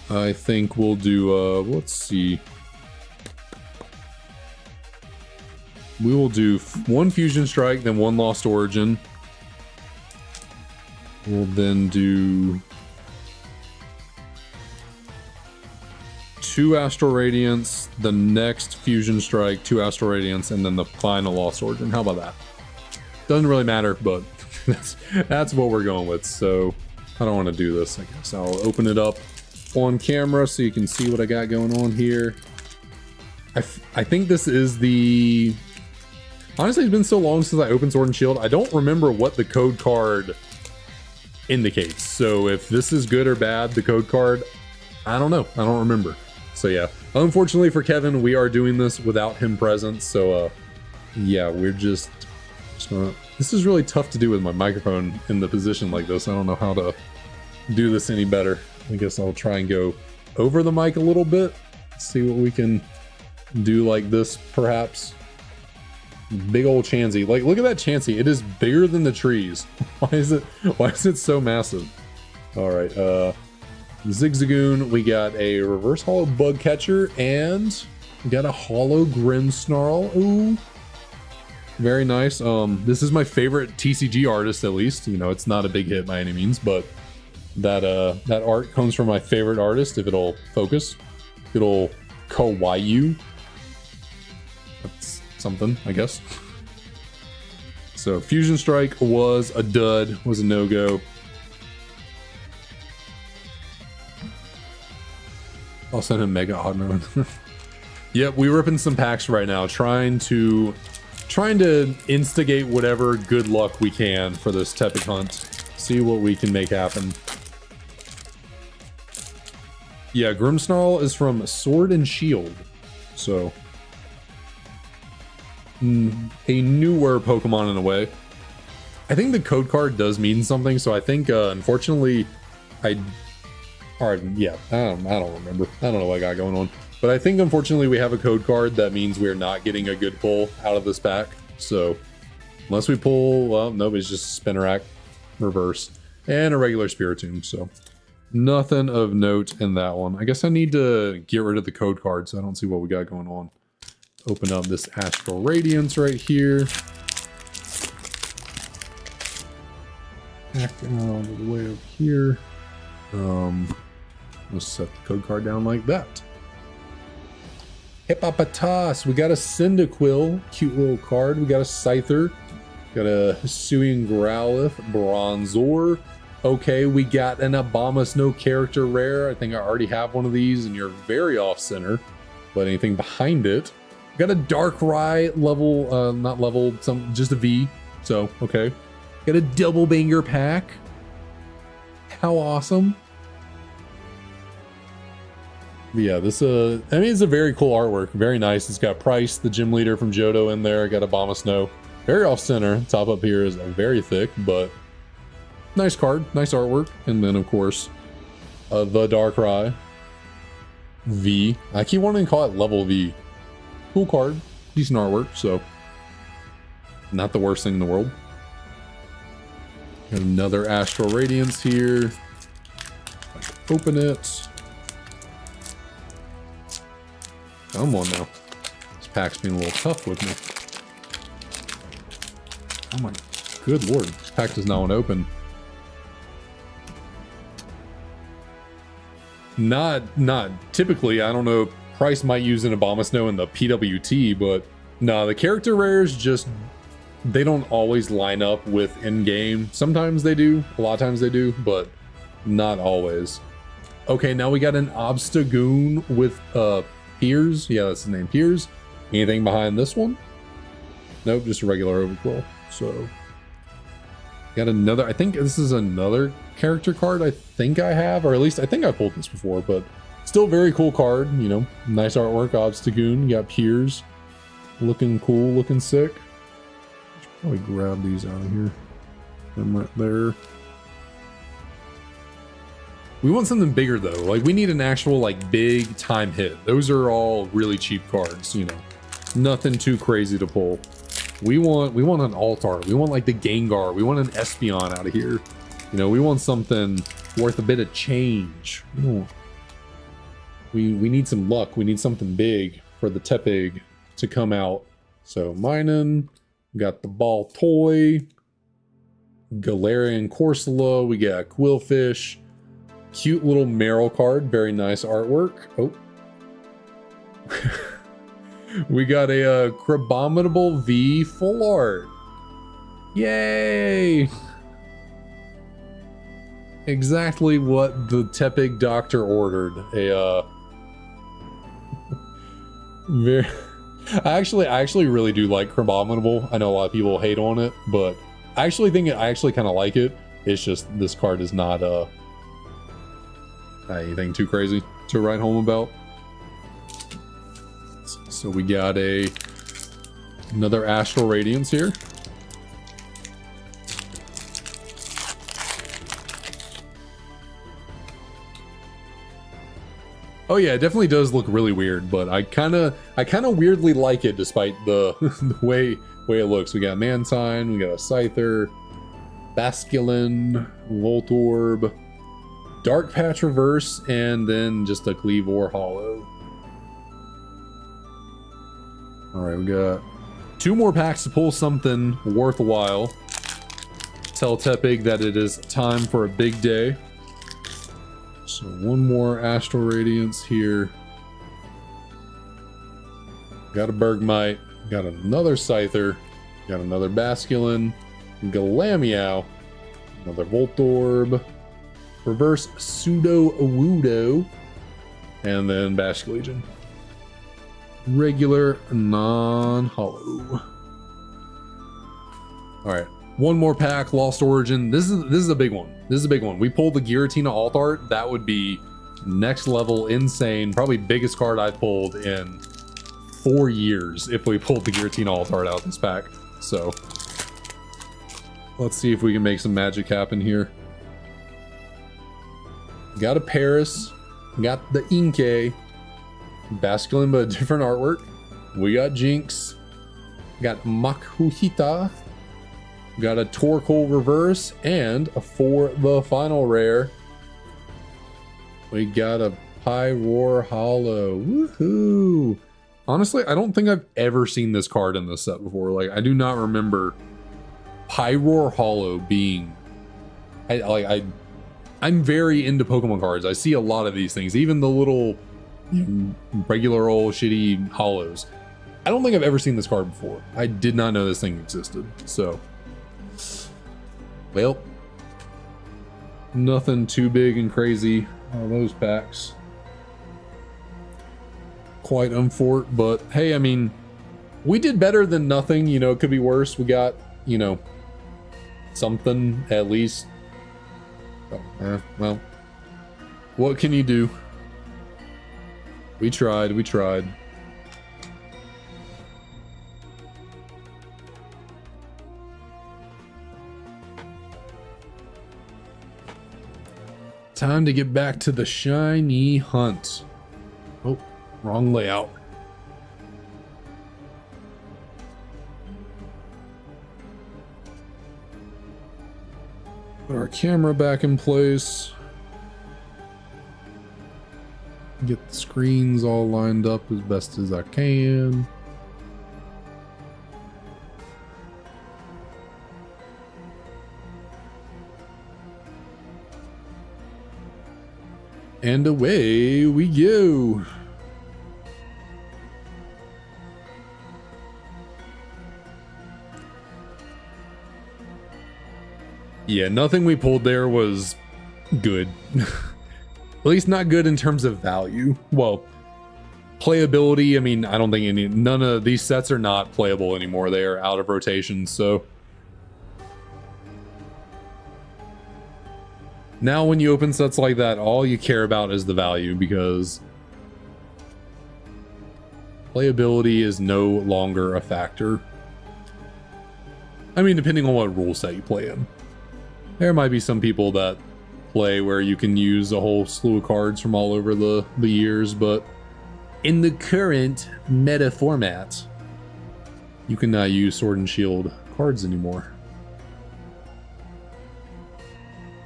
I think we'll do, let's see. We will do 1 Fusion Strike, then 1 Lost Origin. We'll then do 2 Astral Radiance, the next Fusion Strike, 2 Astral Radiance, and then the final Lost Origin. How about that? Doesn't really matter, but that's what we're going with. So I don't want to do this. I guess I'll open it up on camera so you can see what I got going on here. I think this is the Honestly, it's been so long since I opened Sword and Shield, I don't remember what the code card indicates. So if this is good or bad, the code card, I don't know. I don't remember. So yeah, unfortunately for Kevin, we are doing this without him present. So yeah, we're just gonna, this is really tough to do with my microphone in the position like this. I don't know how to do this any better. I guess I'll try and go over the mic a little bit, see what we can do like this perhaps. Big old Chansey. Like, look at that Chansey. It is bigger than the trees. Why is it so massive? All right, Zigzagoon, we got a reverse hollow bug catcher, and we got a hollow Grimmsnarl. Ooh, very nice. This is my favorite TCG artist, at least. You know, it's not a big hit by any means, but that art comes from my favorite artist. If it'll focus, it'll Kawaii. That's something, I guess. So Fusion Strike was a dud, was a no-go. I'll send him Mega Oddmode. Yep, we're ripping some packs right now, trying to instigate whatever good luck we can for this Tepig Hunt. See what we can make happen. Yeah, Grimmsnarl is from Sword and Shield, so a newer Pokemon in a way. I think the code card does mean something, so I think unfortunately yeah, I don't remember. I don't know what I got going on. But I think unfortunately we have a code card that means we're not getting a good pull out of this pack. So unless we pull, well, nope, it's just Spinnerack reverse and a regular Spiritomb. So nothing of note in that one. I guess I need to get rid of the code card, so I don't see what we got going on. Open up this Astral Radiance right here. Back out of the way over here. Let's set the code card down like that. Hippopotas, we got a Cyndaquil, cute little card. We got a Scyther, got a Hisuian Growlithe, Bronzor. Okay, we got an Abomasnow character rare. I think I already have one of these, and you're very off center. But anything behind it? We got a Darkrai level, not level, just a V. So okay, got a double banger pack. How awesome! Yeah, this I mean, it's a very cool artwork, very nice. It's got Price, the gym leader from Johto, in there. Got Abomasnow, very off center. Top up here is very thick, but nice card, nice artwork. And then of course, the Darkrai V. I keep wanting to call it level V. Cool card, decent artwork, so not the worst thing in the world. Got another Astral Radiance here. Open it. Come on now. This pack's being a little tough with me. Oh my good lord. This pack does not want to open. Not typically. I don't know. Price might use an Abomasnow in the PWT, but no, the character rares just, they don't always line up with in-game. Sometimes they do. A lot of times they do, but not always. Okay, now we got an Obstagoon with Piers. Yeah, that's the name, Piers. Anything behind this one? Nope, just a regular Overclaw. So got another, I think this is another character card I think I have, or at least I think I pulled this before, but still very cool card, you know, nice artwork. Obstagoon, you got Piers, looking cool, looking sick. Should probably grab these out of here. Them right there. We want something bigger though. Like we need an actual like big time hit. Those are all really cheap cards, you know. Nothing too crazy to pull. We want an Altar. We want like the Gengar. We want an Espeon out of here. You know, we want something worth a bit of change. We need some luck. We need something big for the Tepig to come out. So Minun, we got the Ball Toy, Galarian Corsola, we got Quillfish. Cute little Meryl card, very nice artwork. Oh. We got a Crabominable V full art. Yay! Exactly what the Tepig doctor ordered. A I actually really do like Crabominable. I know a lot of people hate on it, but I actually think I actually kind of like it. It's just this card is not anything too crazy to write home about. So we got another Astral Radiance here. Oh yeah, it definitely does look really weird, but I kind of weirdly like it despite the, the way it looks. We got Mantine, we got a Scyther, Basculin, Voltorb, Dark Patch Reverse, and then just a Cleavor Hollow. Alright, we got 2 more packs to pull something worthwhile. Tell Tepig that it is time for a big day. So 1 more Astral Radiance here. Got a Bergmite, got another Scyther, got another Basculin, Galamiao, another Voltorb, reverse Pseudo Awudo, and then Basculegion. Regular, non-hollow. Alright, 1 more pack, Lost Origin. This is a big one. This is a big one. We pulled the Giratina Alt Art. That would be next level insane. Probably biggest card I've pulled in 4 years if we pulled the Giratina Alt Art out this pack. So let's see if we can make some magic happen here. Got a Paris. Got the Inkay. Basculin, but a different artwork. We got Jinx. Got Makuhita. Got a Torkoal Reverse, and for the final rare, we got a Pyroar Hollow. Woohoo! Honestly, I don't think I've ever seen this card in this set before. Like, I do not remember Pyroar Hollow being... I'm very into Pokemon cards. I see a lot of these things, even the little regular old shitty hollows. I don't think I've ever seen this card before. I did not know this thing existed, so... Well, nothing too big and crazy on those packs. Quite unfort, but hey, I mean, we did better than nothing. You know, it could be worse. We got, you know, something at least. Oh, well, what can you do? We tried. Time to get back to the Shiny Hunt. Oh, wrong layout. Put our camera back in place. Get the screens all lined up as best as I can. And away we go. Yeah, nothing we pulled there was good. At least not good in terms of value. Well, playability, I mean, I don't think none of these sets are not playable anymore. They are out of rotation, so... Now when you open sets like that, all you care about is the value, because playability is no longer a factor. I mean, depending on what rule set you play in. There might be some people that play where you can use a whole slew of cards from all over the years, but in the current meta format, you cannot use Sword and Shield cards anymore.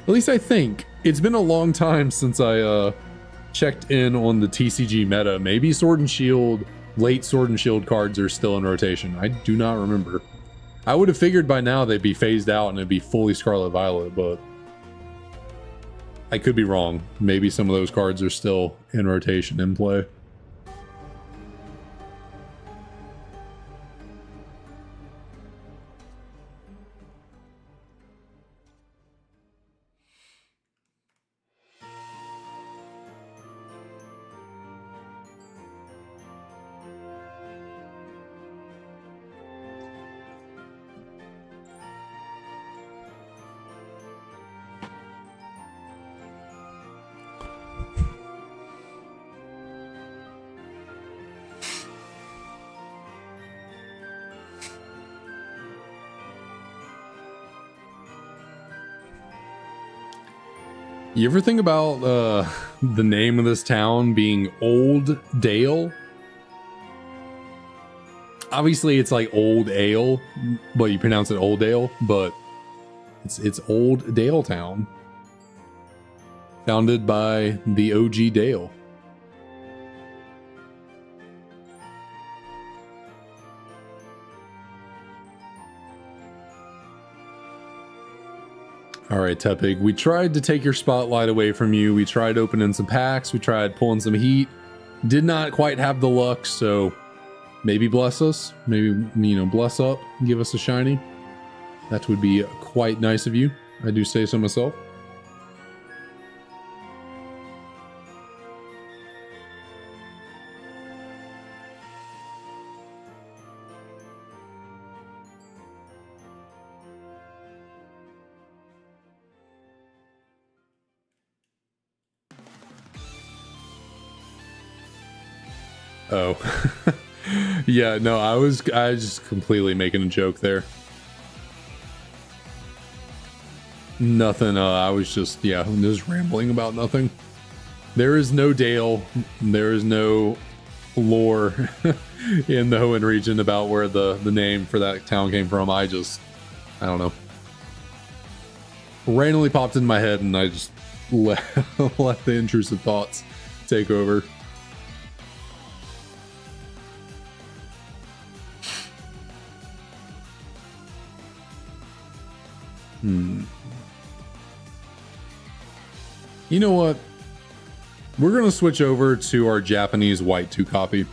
At least I think. It's been a long time since I checked in on the TCG meta. Maybe Sword and Shield, late Sword and Shield cards are still in rotation. I do not remember. I would have figured by now they'd be phased out and it'd be fully Scarlet Violet, but I could be wrong. Maybe some of those cards are still in rotation in play. You ever think about the name of this town being Old Dale? Obviously, it's like Old Ale, but you pronounce it Old Dale, but it's Old Dale Town. Founded by the OG Dale. All right, Tepig, we tried to take your spotlight away from you. We tried opening some packs. We tried pulling some heat. Did not quite have the luck, so maybe bless us. Maybe, you know, bless up, give us a shiny. That would be quite nice of you. I do say so myself. Oh. Yeah, no, I was just completely making a joke there. Nothing, I was just rambling about nothing. There is no Dale, there is no lore in the Hoenn region about where the name for that town came from. I don't know. Randomly popped in my head and I just let the intrusive thoughts take over. You know what? We're going to switch over to our Japanese White 2 copy.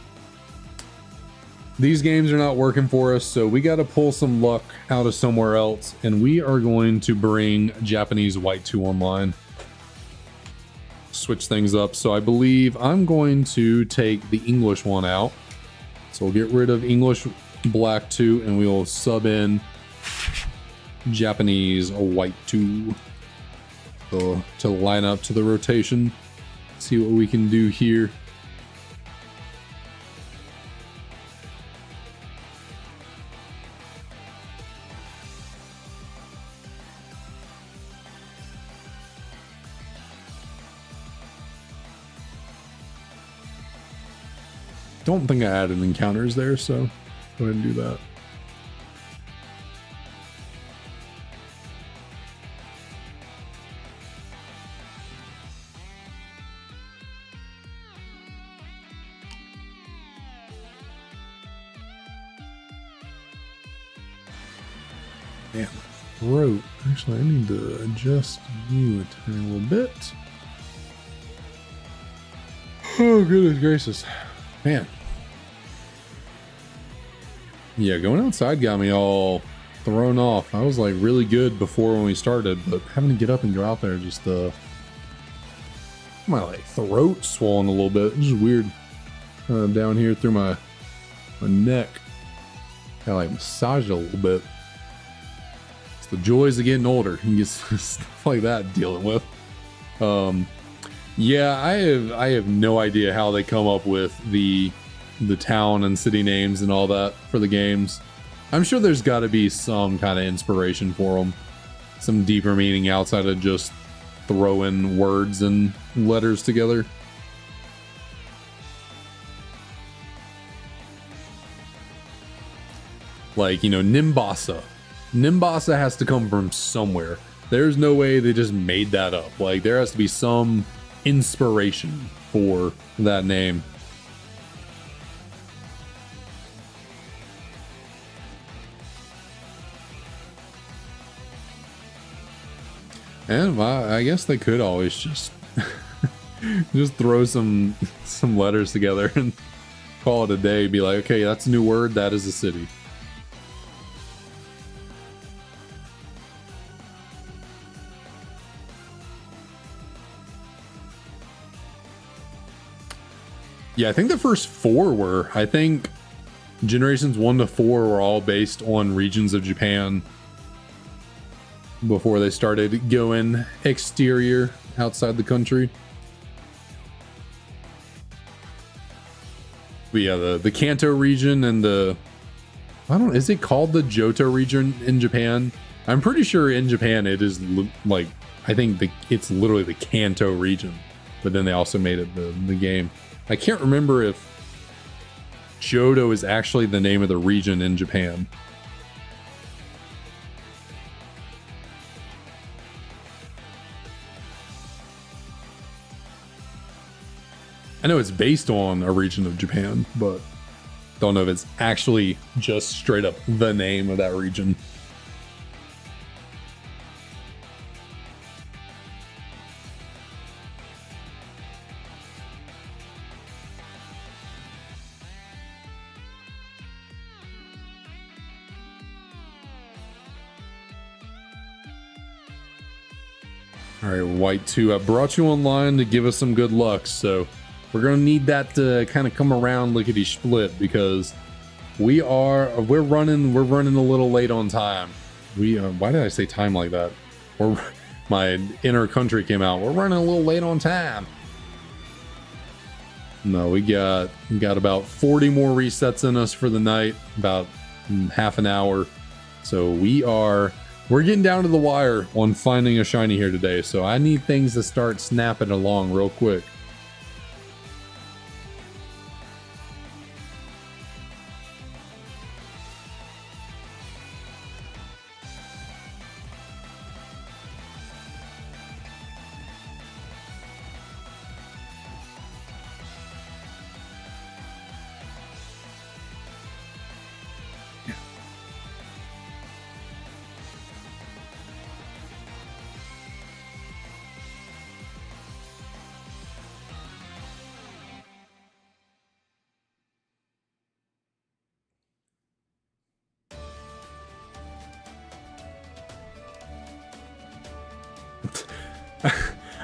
These games are not working for us, so we got to pull some luck out of somewhere else, and we are going to bring Japanese White 2 online. Switch things up. So I believe I'm going to take the English one out. So we'll get rid of English Black 2, and we will sub in Japanese White 2 to line up to the rotation. See what we can do here. Don't think I added encounters there, so go ahead and do that. Damn, throat. Actually, I need to adjust you a tiny little bit. Oh, goodness gracious. Man. Yeah, going outside got me all thrown off. I was like really good before when we started, but having to get up and go out there just my like throat swollen a little bit. It's just weird. Down here through my neck. Kind of like massage it a little bit. It's the joys of getting older. You get stuff like that dealing with. Yeah, I have no idea how they come up with the town and city names and all that for the games. I'm sure there's got to be some kind of inspiration for them. Some deeper meaning outside of just throwing words and letters together. Like, you know, Nimbasa. Nimbasa has to come from somewhere. There's no way they just made that up. Like, there has to be some inspiration for that name. And I guess they could always just just throw some letters together and call it a day. Be like, okay, that's a new word. That is a city. Yeah, I think the first 4 were. I think generations 1 to 4 were all based on regions of Japan before they started going exterior outside the country. But yeah, the Kanto region and is it called the Johto region in Japan? I'm pretty sure in Japan it is like I think it's literally the Kanto region, but then they also made it the game. I can't remember if Johto is actually the name of the region in Japan. I know it's based on a region of Japan, but don't know if it's actually just straight up the name of that region. All right, White 2, I brought you online to give us some good luck, so we're gonna need that to kind of come around lickety split, because we're running a little late on time. Why did I say time like that? My inner country came out. We're running a little late on time. No, we got about 40 more resets in us for the night, about half an hour. So we're getting down to the wire on finding a shiny here today. So I need things to start snapping along real quick.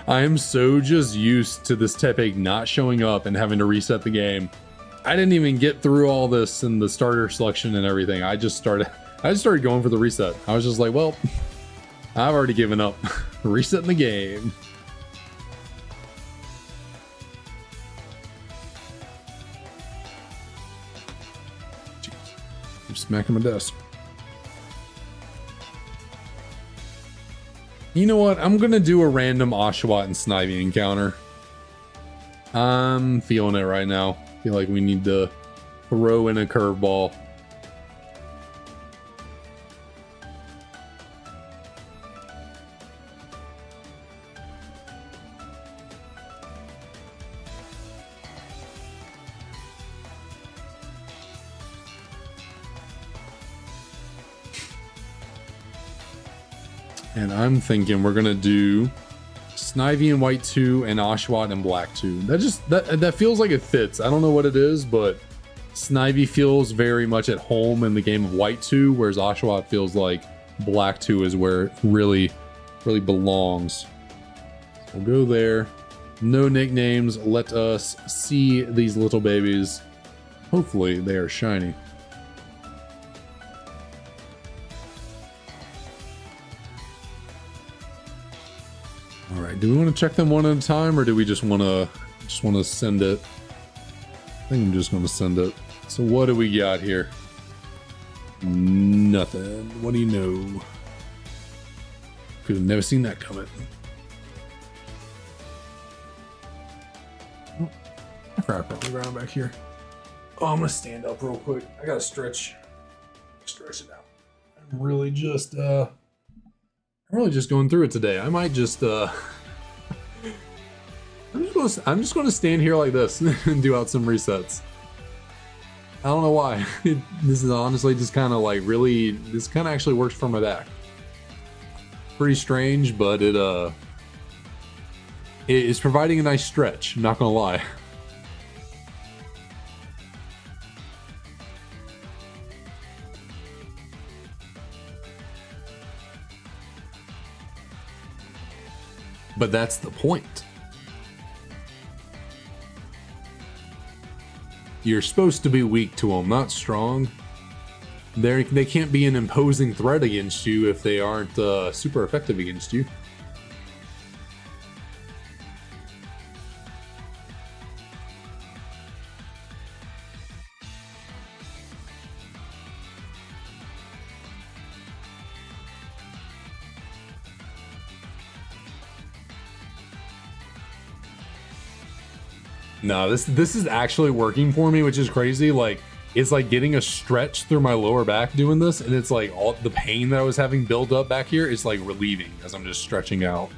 I am so just used to this Tepig not showing up and having to reset the game. I didn't even get through all this and the starter selection and everything. I just started going for the reset. I was just like, well, I've already given up. Resetting the game. Jeez. I'm smacking my desk. You know what? I'm gonna do a random Oshawott and Snivy encounter. I'm feeling it right now. Feel like we need to throw in a curveball. And I'm thinking we're gonna do Snivy and White 2 and Oshawott and Black 2. That feels like it fits. I don't know what it is, but Snivy feels very much at home in the game of White 2, whereas Oshawott feels like Black 2 is where it really belongs. So we'll go there. No nicknames. Let us see these little babies. Hopefully they are shiny. All right, do we want to check them one at a time, or do we just want to send it? I think I'm just going to send it. So what do we got here? Nothing. What do you know? Could have never seen that coming. Oh, crap on the ground back here. Oh, I'm gonna stand up real quick. I gotta stretch it out. I'm really just going through it today. I might just I'm just going to stand here like this and do out some resets. I don't know why. This is honestly just kind of like this kind of actually works for my back. Pretty strange, but it is providing a nice stretch, I'm not gonna lie. But that's the point. You're supposed to be weak to them, not strong. They can't be an imposing threat against you if they aren't super effective against you. No, this is actually working for me, which is crazy. Like, it's like getting a stretch through my lower back doing this, and it's like all the pain that I was having build up back here is like relieving as I'm just stretching out.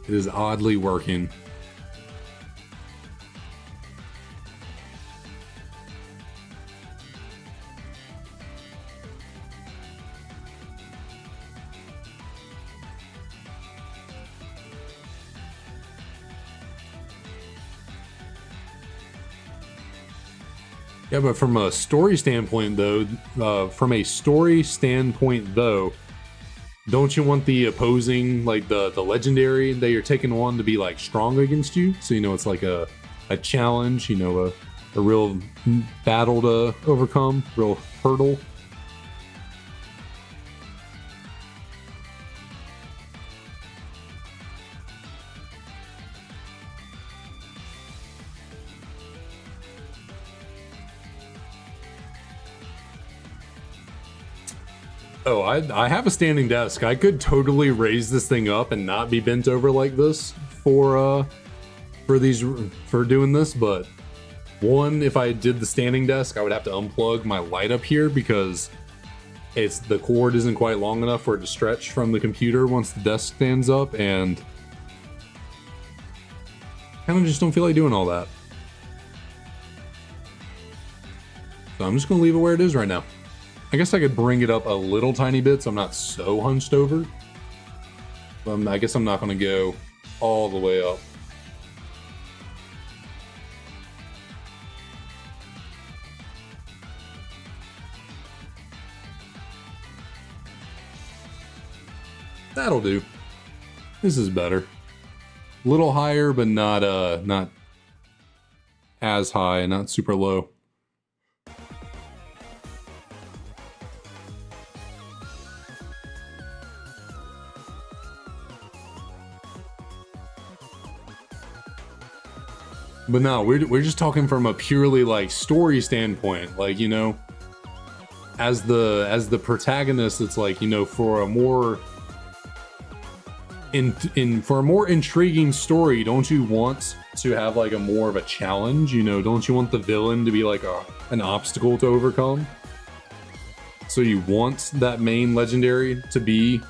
It is oddly working. Yeah, but from a story standpoint, though, don't you want the opposing, like the legendary that you're taking on to be like strong against you? So, you know, it's like a challenge, you know, a real battle to overcome, real hurdle. Oh, I have a standing desk. I could totally raise this thing up and not be bent over like this for doing this, but one, if I did the standing desk, I would have to unplug my light up here because the cord isn't quite long enough for it to stretch from the computer once the desk stands up, and kind of just don't feel like doing all that. So I'm just gonna leave it where it is right now. I guess I could bring it up a little tiny bit so I'm not so hunched over. I guess I'm not going to go all the way up. That'll do. This is better. A little higher, but not as high, not super low. But no, we're just talking from a purely like story standpoint. Like, you know, as the protagonist, it's like, you know, for a more for a more intriguing story, don't you want to have like a more of a challenge? You know, don't you want the villain to be like an obstacle to overcome? So you want that main legendary to be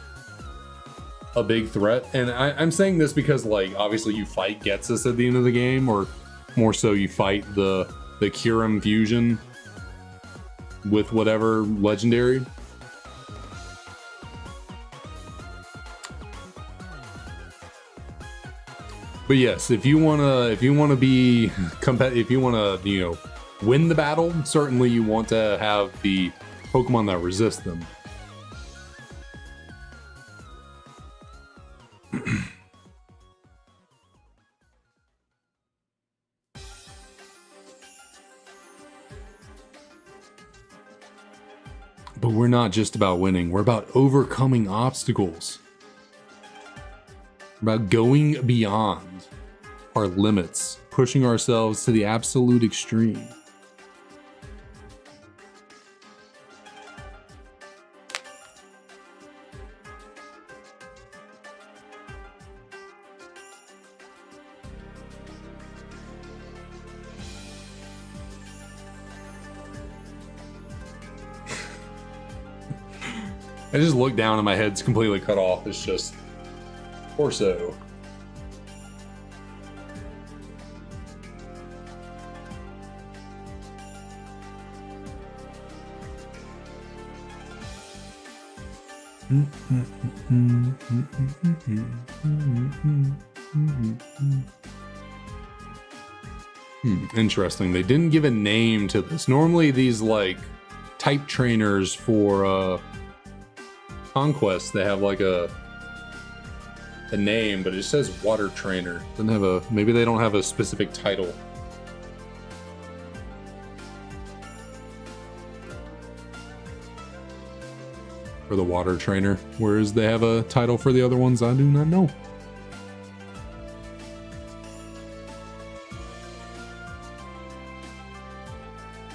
a big threat. And I'm saying this because, like, obviously you fight Getsus at the end of the game, or more so you fight the Kyurem fusion with whatever legendary. But yes, if you wanna be competitive, if you wanna, you know, win the battle, certainly you want to have the Pokemon that resist them. But we're not just about winning, we're about overcoming obstacles. We're about going beyond our limits, pushing ourselves to the absolute extreme. I just look down and my head's completely cut off. It's just torso. Interesting. They didn't give a name to this. Normally these like type trainers for Conquest, they have like a name, but it says water trainer. Doesn't have a, maybe they don't have a specific title. For the water trainer, whereas they have a title for the other ones, I do not know.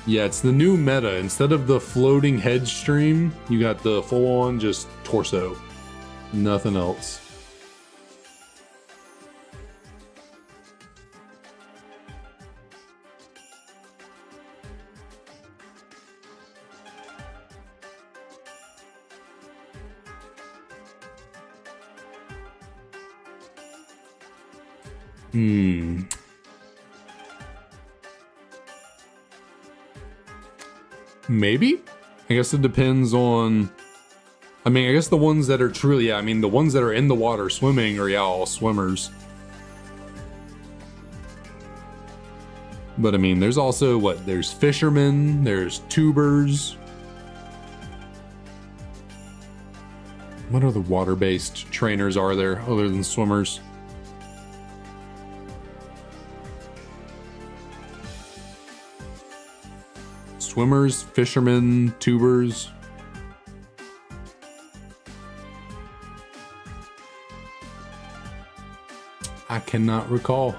Yeah, it's the new meta. Instead of the floating head stream, you got the full-on just torso. Nothing else. Maybe? I guess it depends on... I mean, I guess the ones that are truly... Yeah, I mean, the ones that are in the water swimming are, yeah, all swimmers. But, I mean, there's also, what? There's fishermen, there's tubers. What other water-based trainers are there other than swimmers? Swimmers, fishermen, tubers. I cannot recall.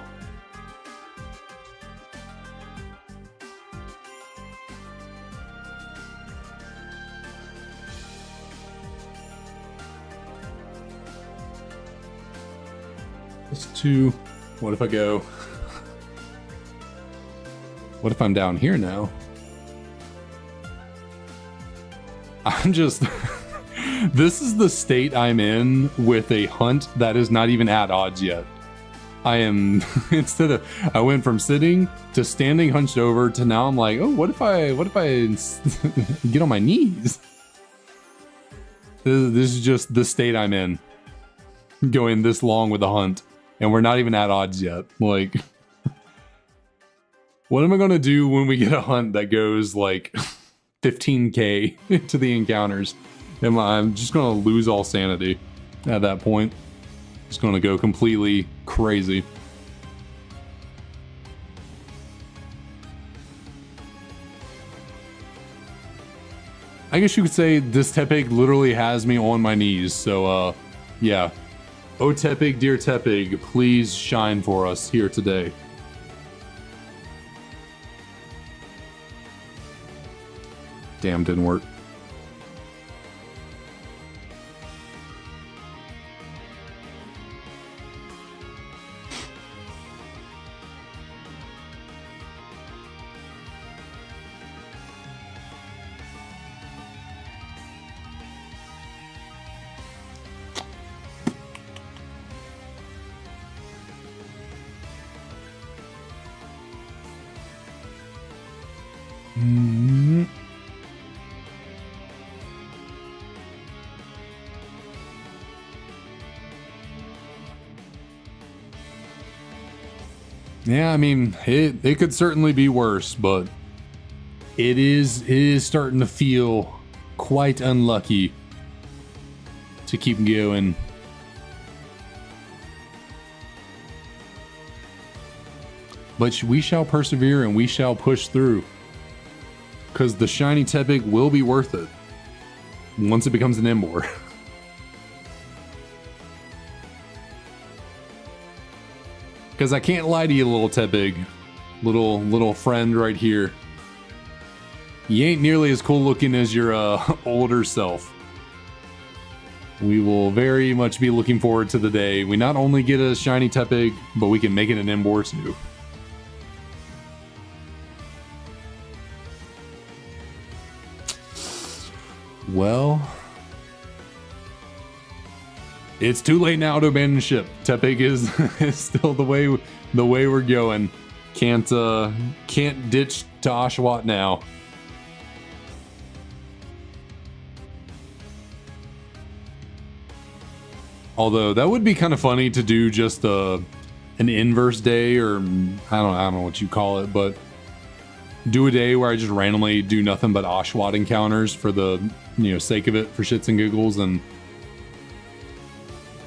Let's do... What if I go... What if I'm down here now? I'm just... This is the state I'm in with a hunt that is not even at odds yet. I am... Instead of... I went from sitting to standing hunched over to now I'm like, oh, what if I get on my knees? This is just the state I'm in. Going this long with the hunt. And we're not even at odds yet. Like... What am I going to do when we get a hunt that goes like... 15k to the encounters? I'm just gonna lose all sanity at that point. Just gonna go completely crazy. I guess you could say this Tepig literally has me on my knees, so yeah. Oh Tepig, dear Tepig, please shine for us here today. Damn, didn't work. Yeah, I mean, it could certainly be worse, but it is starting to feel quite unlucky to keep going. But we shall persevere and we shall push through. Because the Shiny Tepig will be worth it once it becomes an Embor. Because I can't lie to you, little Tepig. Little friend right here. You ain't nearly as cool looking as your older self. We will very much be looking forward to the day we not only get a Shiny Tepig, but we can make it an Embor too. Well... It's too late now to abandon ship. Tepig is still the way we're going. Can't ditch to Oshawott now. Although that would be kind of funny to do just an inverse day, or I don't know what you call it, but do a day where I just randomly do nothing but Oshawott encounters for the sake of it, for shits and giggles, and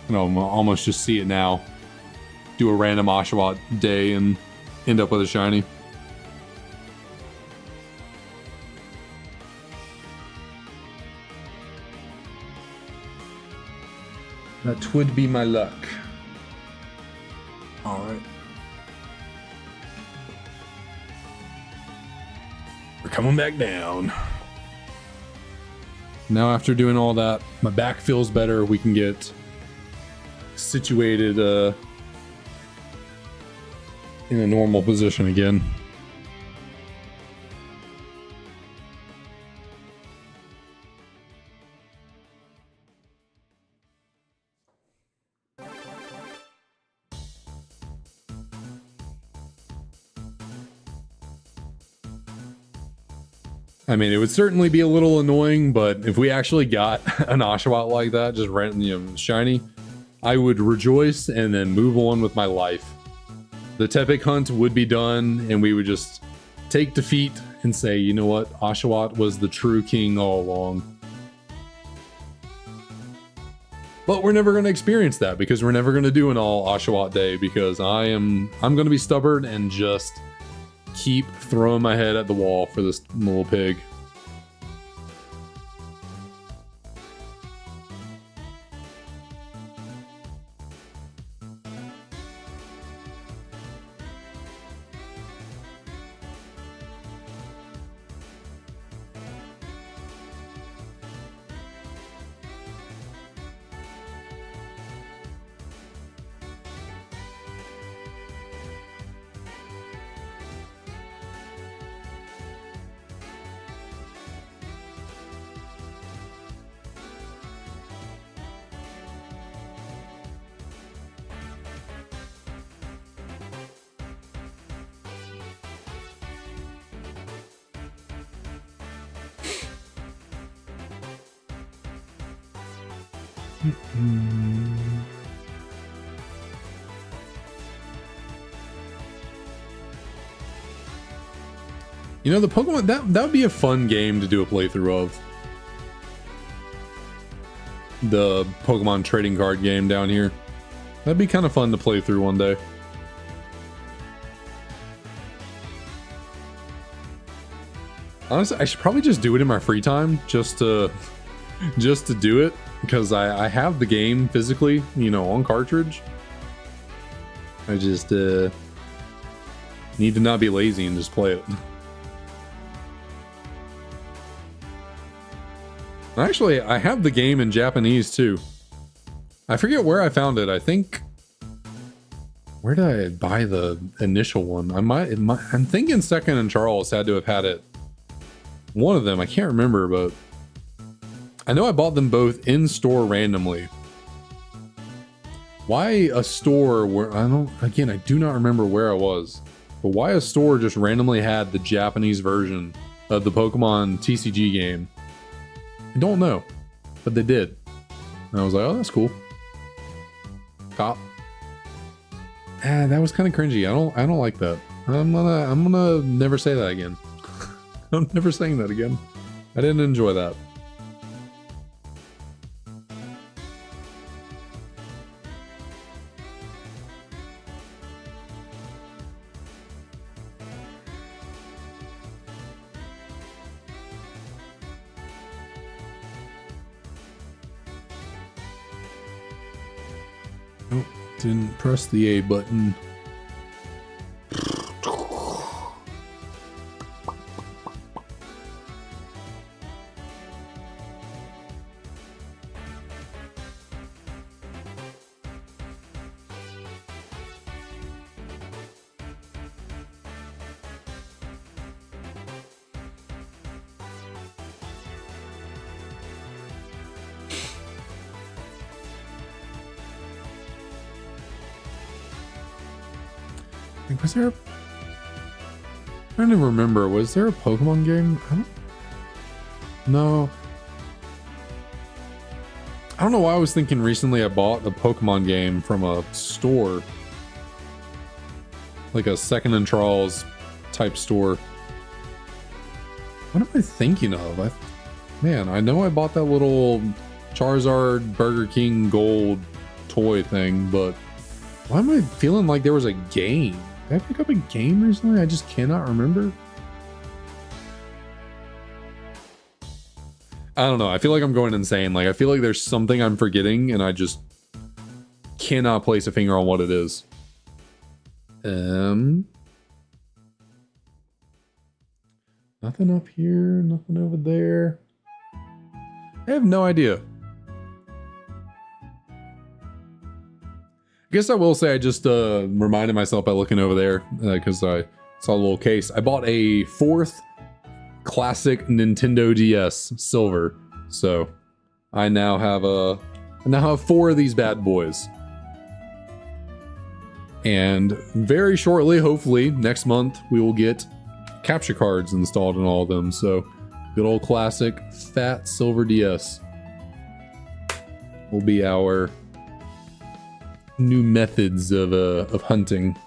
almost just see it now. Do a random Oshawott day and end up with a shiny. That would be my luck. Alright. We're coming back down. Now after doing all that, my back feels better. We can get situated in a normal position again. I mean, it would certainly be a little annoying, but if we actually got an Oshawott like that, just shiny, I would rejoice and then move on with my life. The Tepig Hunt would be done, and we would just take defeat and say, you know what, Oshawott was the true king all along. But we're never going to experience that because we're never going to do an all Oshawott day because I'm going to be stubborn and just keep throwing my head at the wall for this little pig. You know, the Pokemon, that would be a fun game to do a playthrough of. The Pokemon trading card game down here. That'd be kind of fun to play through one day. Honestly, I should probably just do it in my free time, just to do it, because I have the game physically, you know, on cartridge. I just need to not be lazy and just play it. Actually, I have the game in Japanese too. I forget where I found it. I think, where did I buy the initial one? I'm thinking Second and Charles had to have had it. One of them, I can't remember, but I know I bought them both in store randomly. Why a store where I do not remember where I was, but why a store just randomly had the Japanese version of the Pokemon TCG game? I don't know, but they did. And I was like, oh, that's cool. Cop. That was kind of cringy. I don't like that. I'm gonna never say that again. I'm never saying that again. I didn't enjoy that. Nope, didn't press the A button. Was there? I don't even remember. Was there a Pokemon game? No. I don't know why I was thinking recently I bought a Pokemon game from a store. Like a Second and Charles type store. What am I thinking of? Man, I know I bought that little Charizard Burger King Gold toy thing, but why am I feeling like there was a game? Did I pick up a game recently? I just cannot remember. I don't know. I feel like I'm going insane. Like, I feel like there's something I'm forgetting and I just cannot place a finger on what it is. Nothing up here, nothing over there. I have no idea. I guess I will say I just reminded myself by looking over there because I saw a little case. I bought a 4th classic Nintendo DS silver, so I now have 4 of these bad boys. And very shortly, hopefully next month, we will get capture cards installed in all of them. So good old classic fat silver DS will be our new methods of hunting.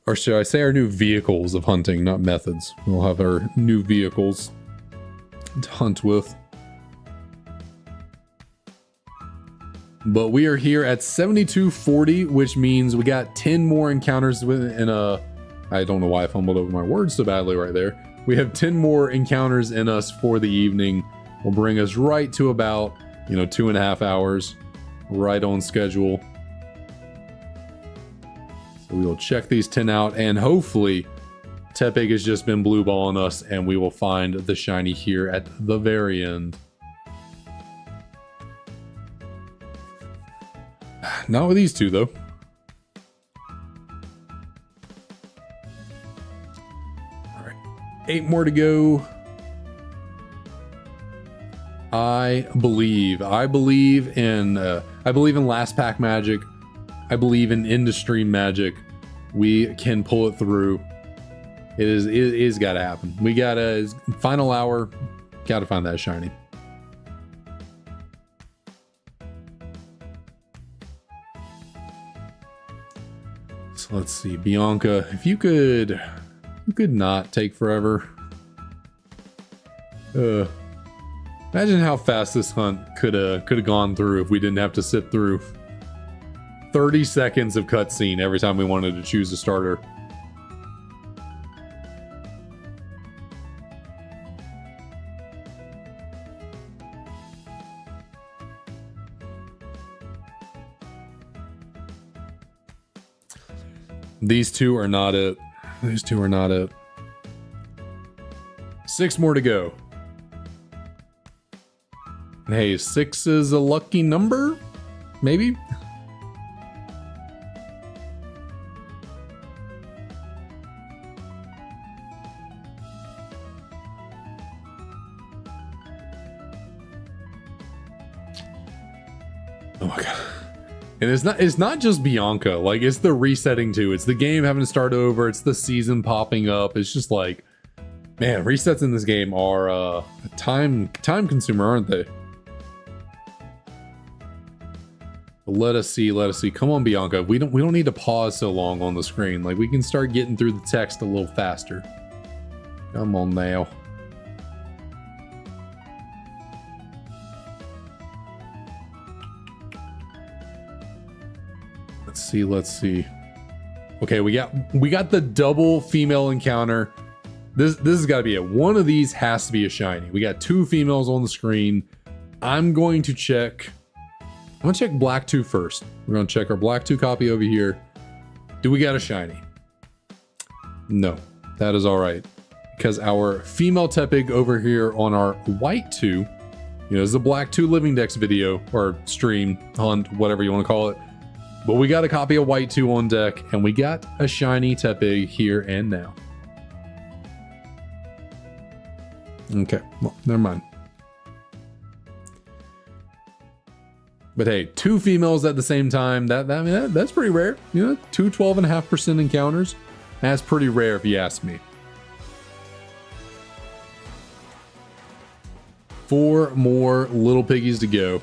Or should I say our new vehicles of hunting, not methods. We'll have our new vehicles to hunt with. But we are here at 7240, which means we got 10 more encounters in a... I don't know why I fumbled over my words so badly right there. We have 10 more encounters in us for the evening. Will bring us right to about, 2.5 hours. Right on schedule. So we will check these 10 out, and hopefully Tepig has just been blue balling us, and we will find the shiny here at the very end. Not with these two, though. All right, 8 more to go. I believe in last pack magic. I believe in industry magic. We can pull it through. It is got to happen. We gotta, final hour, gotta find that shiny. So let's see, Bianca, if you could not take forever. Imagine how fast this hunt could have gone through if we didn't have to sit through 30 seconds of cutscene every time we wanted to choose a starter. These two are not it. These two are not it. 6 more to go. Hey, 6 is a lucky number? Maybe? Oh my god. And it's not just Bianca, like it's the resetting too. It's the game having to start over, it's the season popping up. It's just like, man, resets in this game are a time consumer, aren't they? Let us see. Come on, Bianca. We don't need to pause so long on the screen. Like we can start getting through the text a little faster. Come on now. Let's see. Okay, we got the double female encounter. This has got to be it. One of these has to be a shiny. We got 2 females on the screen. I'm going to check Black 2 first. We're going to check our Black 2 copy over here. Do we got a shiny? No, that is all right. Because our female Tepig over here on our White 2, this is a Black 2 Living Dex video, or stream, hunt, whatever you want to call it. But we got a copy of White 2 on deck, and we got a shiny Tepig here and now. Okay, well, never mind. But hey, 2 females at the same time, that's pretty rare. 2 12.5% encounters. That's pretty rare if you ask me. 4 more little piggies to go.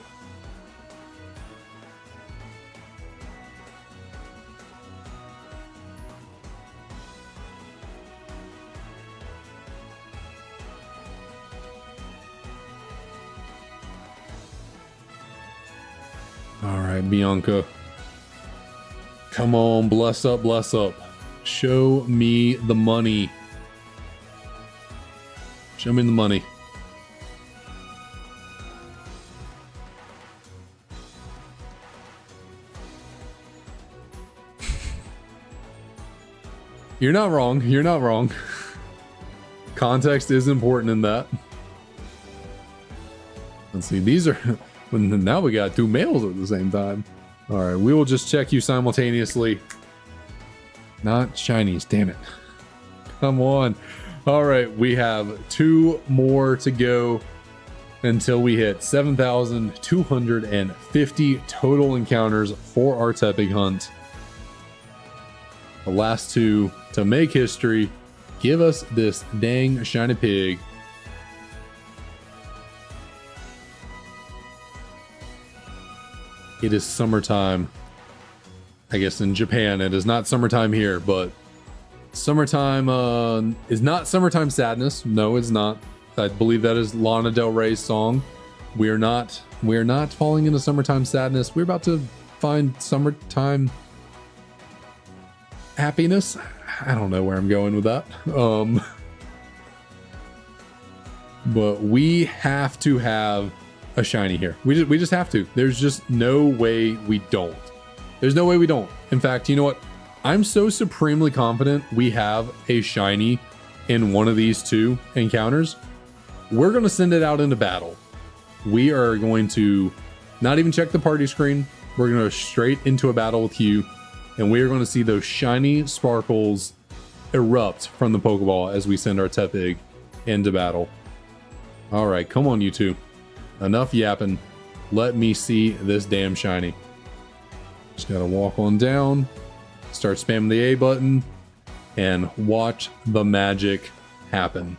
Bianca, come on, bless up, show me the money. Show me the money. You're not wrong. Context is important in that. Let's see, these are now we got two males at the same time. All right, we will just check you simultaneously. Not shinies, damn it. Come on. All right, we have 2 more to go until we hit 7,250 total encounters for our Tepig Hunt. The last 2 to make history. Give us this dang shiny pig. It is summertime. I guess in Japan it is not summertime here, but summertime is not summertime sadness. No, it's not. I believe that is Lana Del Rey's song. We are not falling into summertime sadness. We're about to find summertime happiness. I don't know where I'm going with that. But we have to have a shiny here. We just have to. There's just no way we don't. There's no way we don't. In fact, you know what? I'm so supremely confident we have a shiny in one of these 2 encounters. We're going to send it out into battle. We are going to not even check the party screen. We're going to go straight into a battle with Hugh, and we are going to see those shiny sparkles erupt from the Pokeball as we send our Tepig into battle. All right, come on, you 2. Enough yapping. Let me see this damn shiny. Just got to walk on down, start spamming the A button, and watch the magic happen.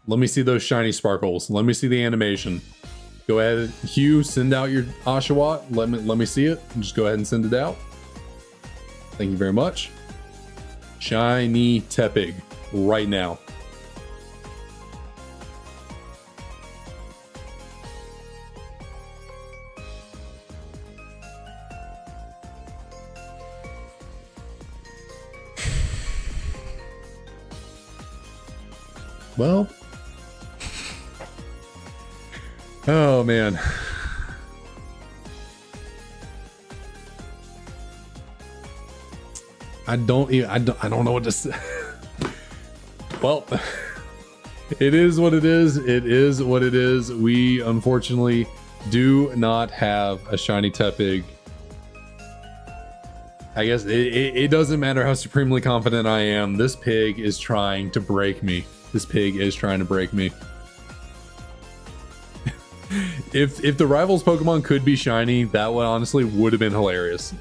Let me see those shiny sparkles. Let me see the animation. Go ahead, Hugh, send out your Oshawott. Let me see it. Just go ahead and send it out. Thank you very much. Shiny Tepig right now. Well, oh man. I don't know what to say. Well, it is what it is. It is what it is. We unfortunately do not have a shiny Tepig. I guess it doesn't matter how supremely confident I am. This pig is trying to break me. This pig is trying to break me. If the rivals Pokemon could be shiny, that would honestly would have been hilarious.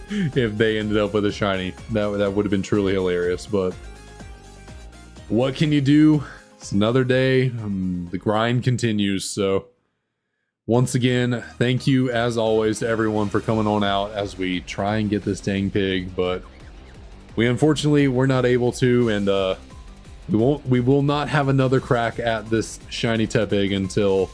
If they ended up with a shiny, that would have been truly hilarious. But what can you do? It's another day. The grind continues. So once again, thank you as always to everyone for coming on out as we try and get this dang pig. But we unfortunately we're not able to, and we will not have another crack at this shiny Tepig until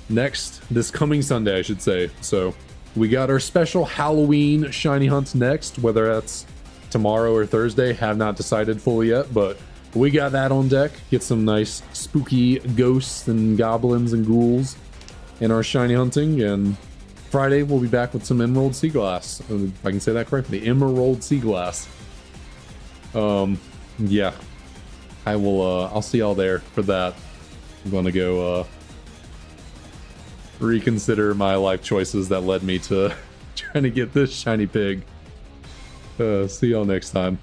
this coming Sunday, I should say. So we got our special Halloween shiny hunt next, whether that's tomorrow or Thursday, have not decided fully yet, but we got that on deck. Get some nice spooky ghosts and goblins and ghouls in our shiny hunting, and Friday we'll be back with some Emerald Sea Glass, if I can say that correctly. Emerald Sea Glass. Yeah, I will I'll see y'all there for that. I'm gonna go reconsider my life choices that led me to trying to get this shiny pig. See y'all next time.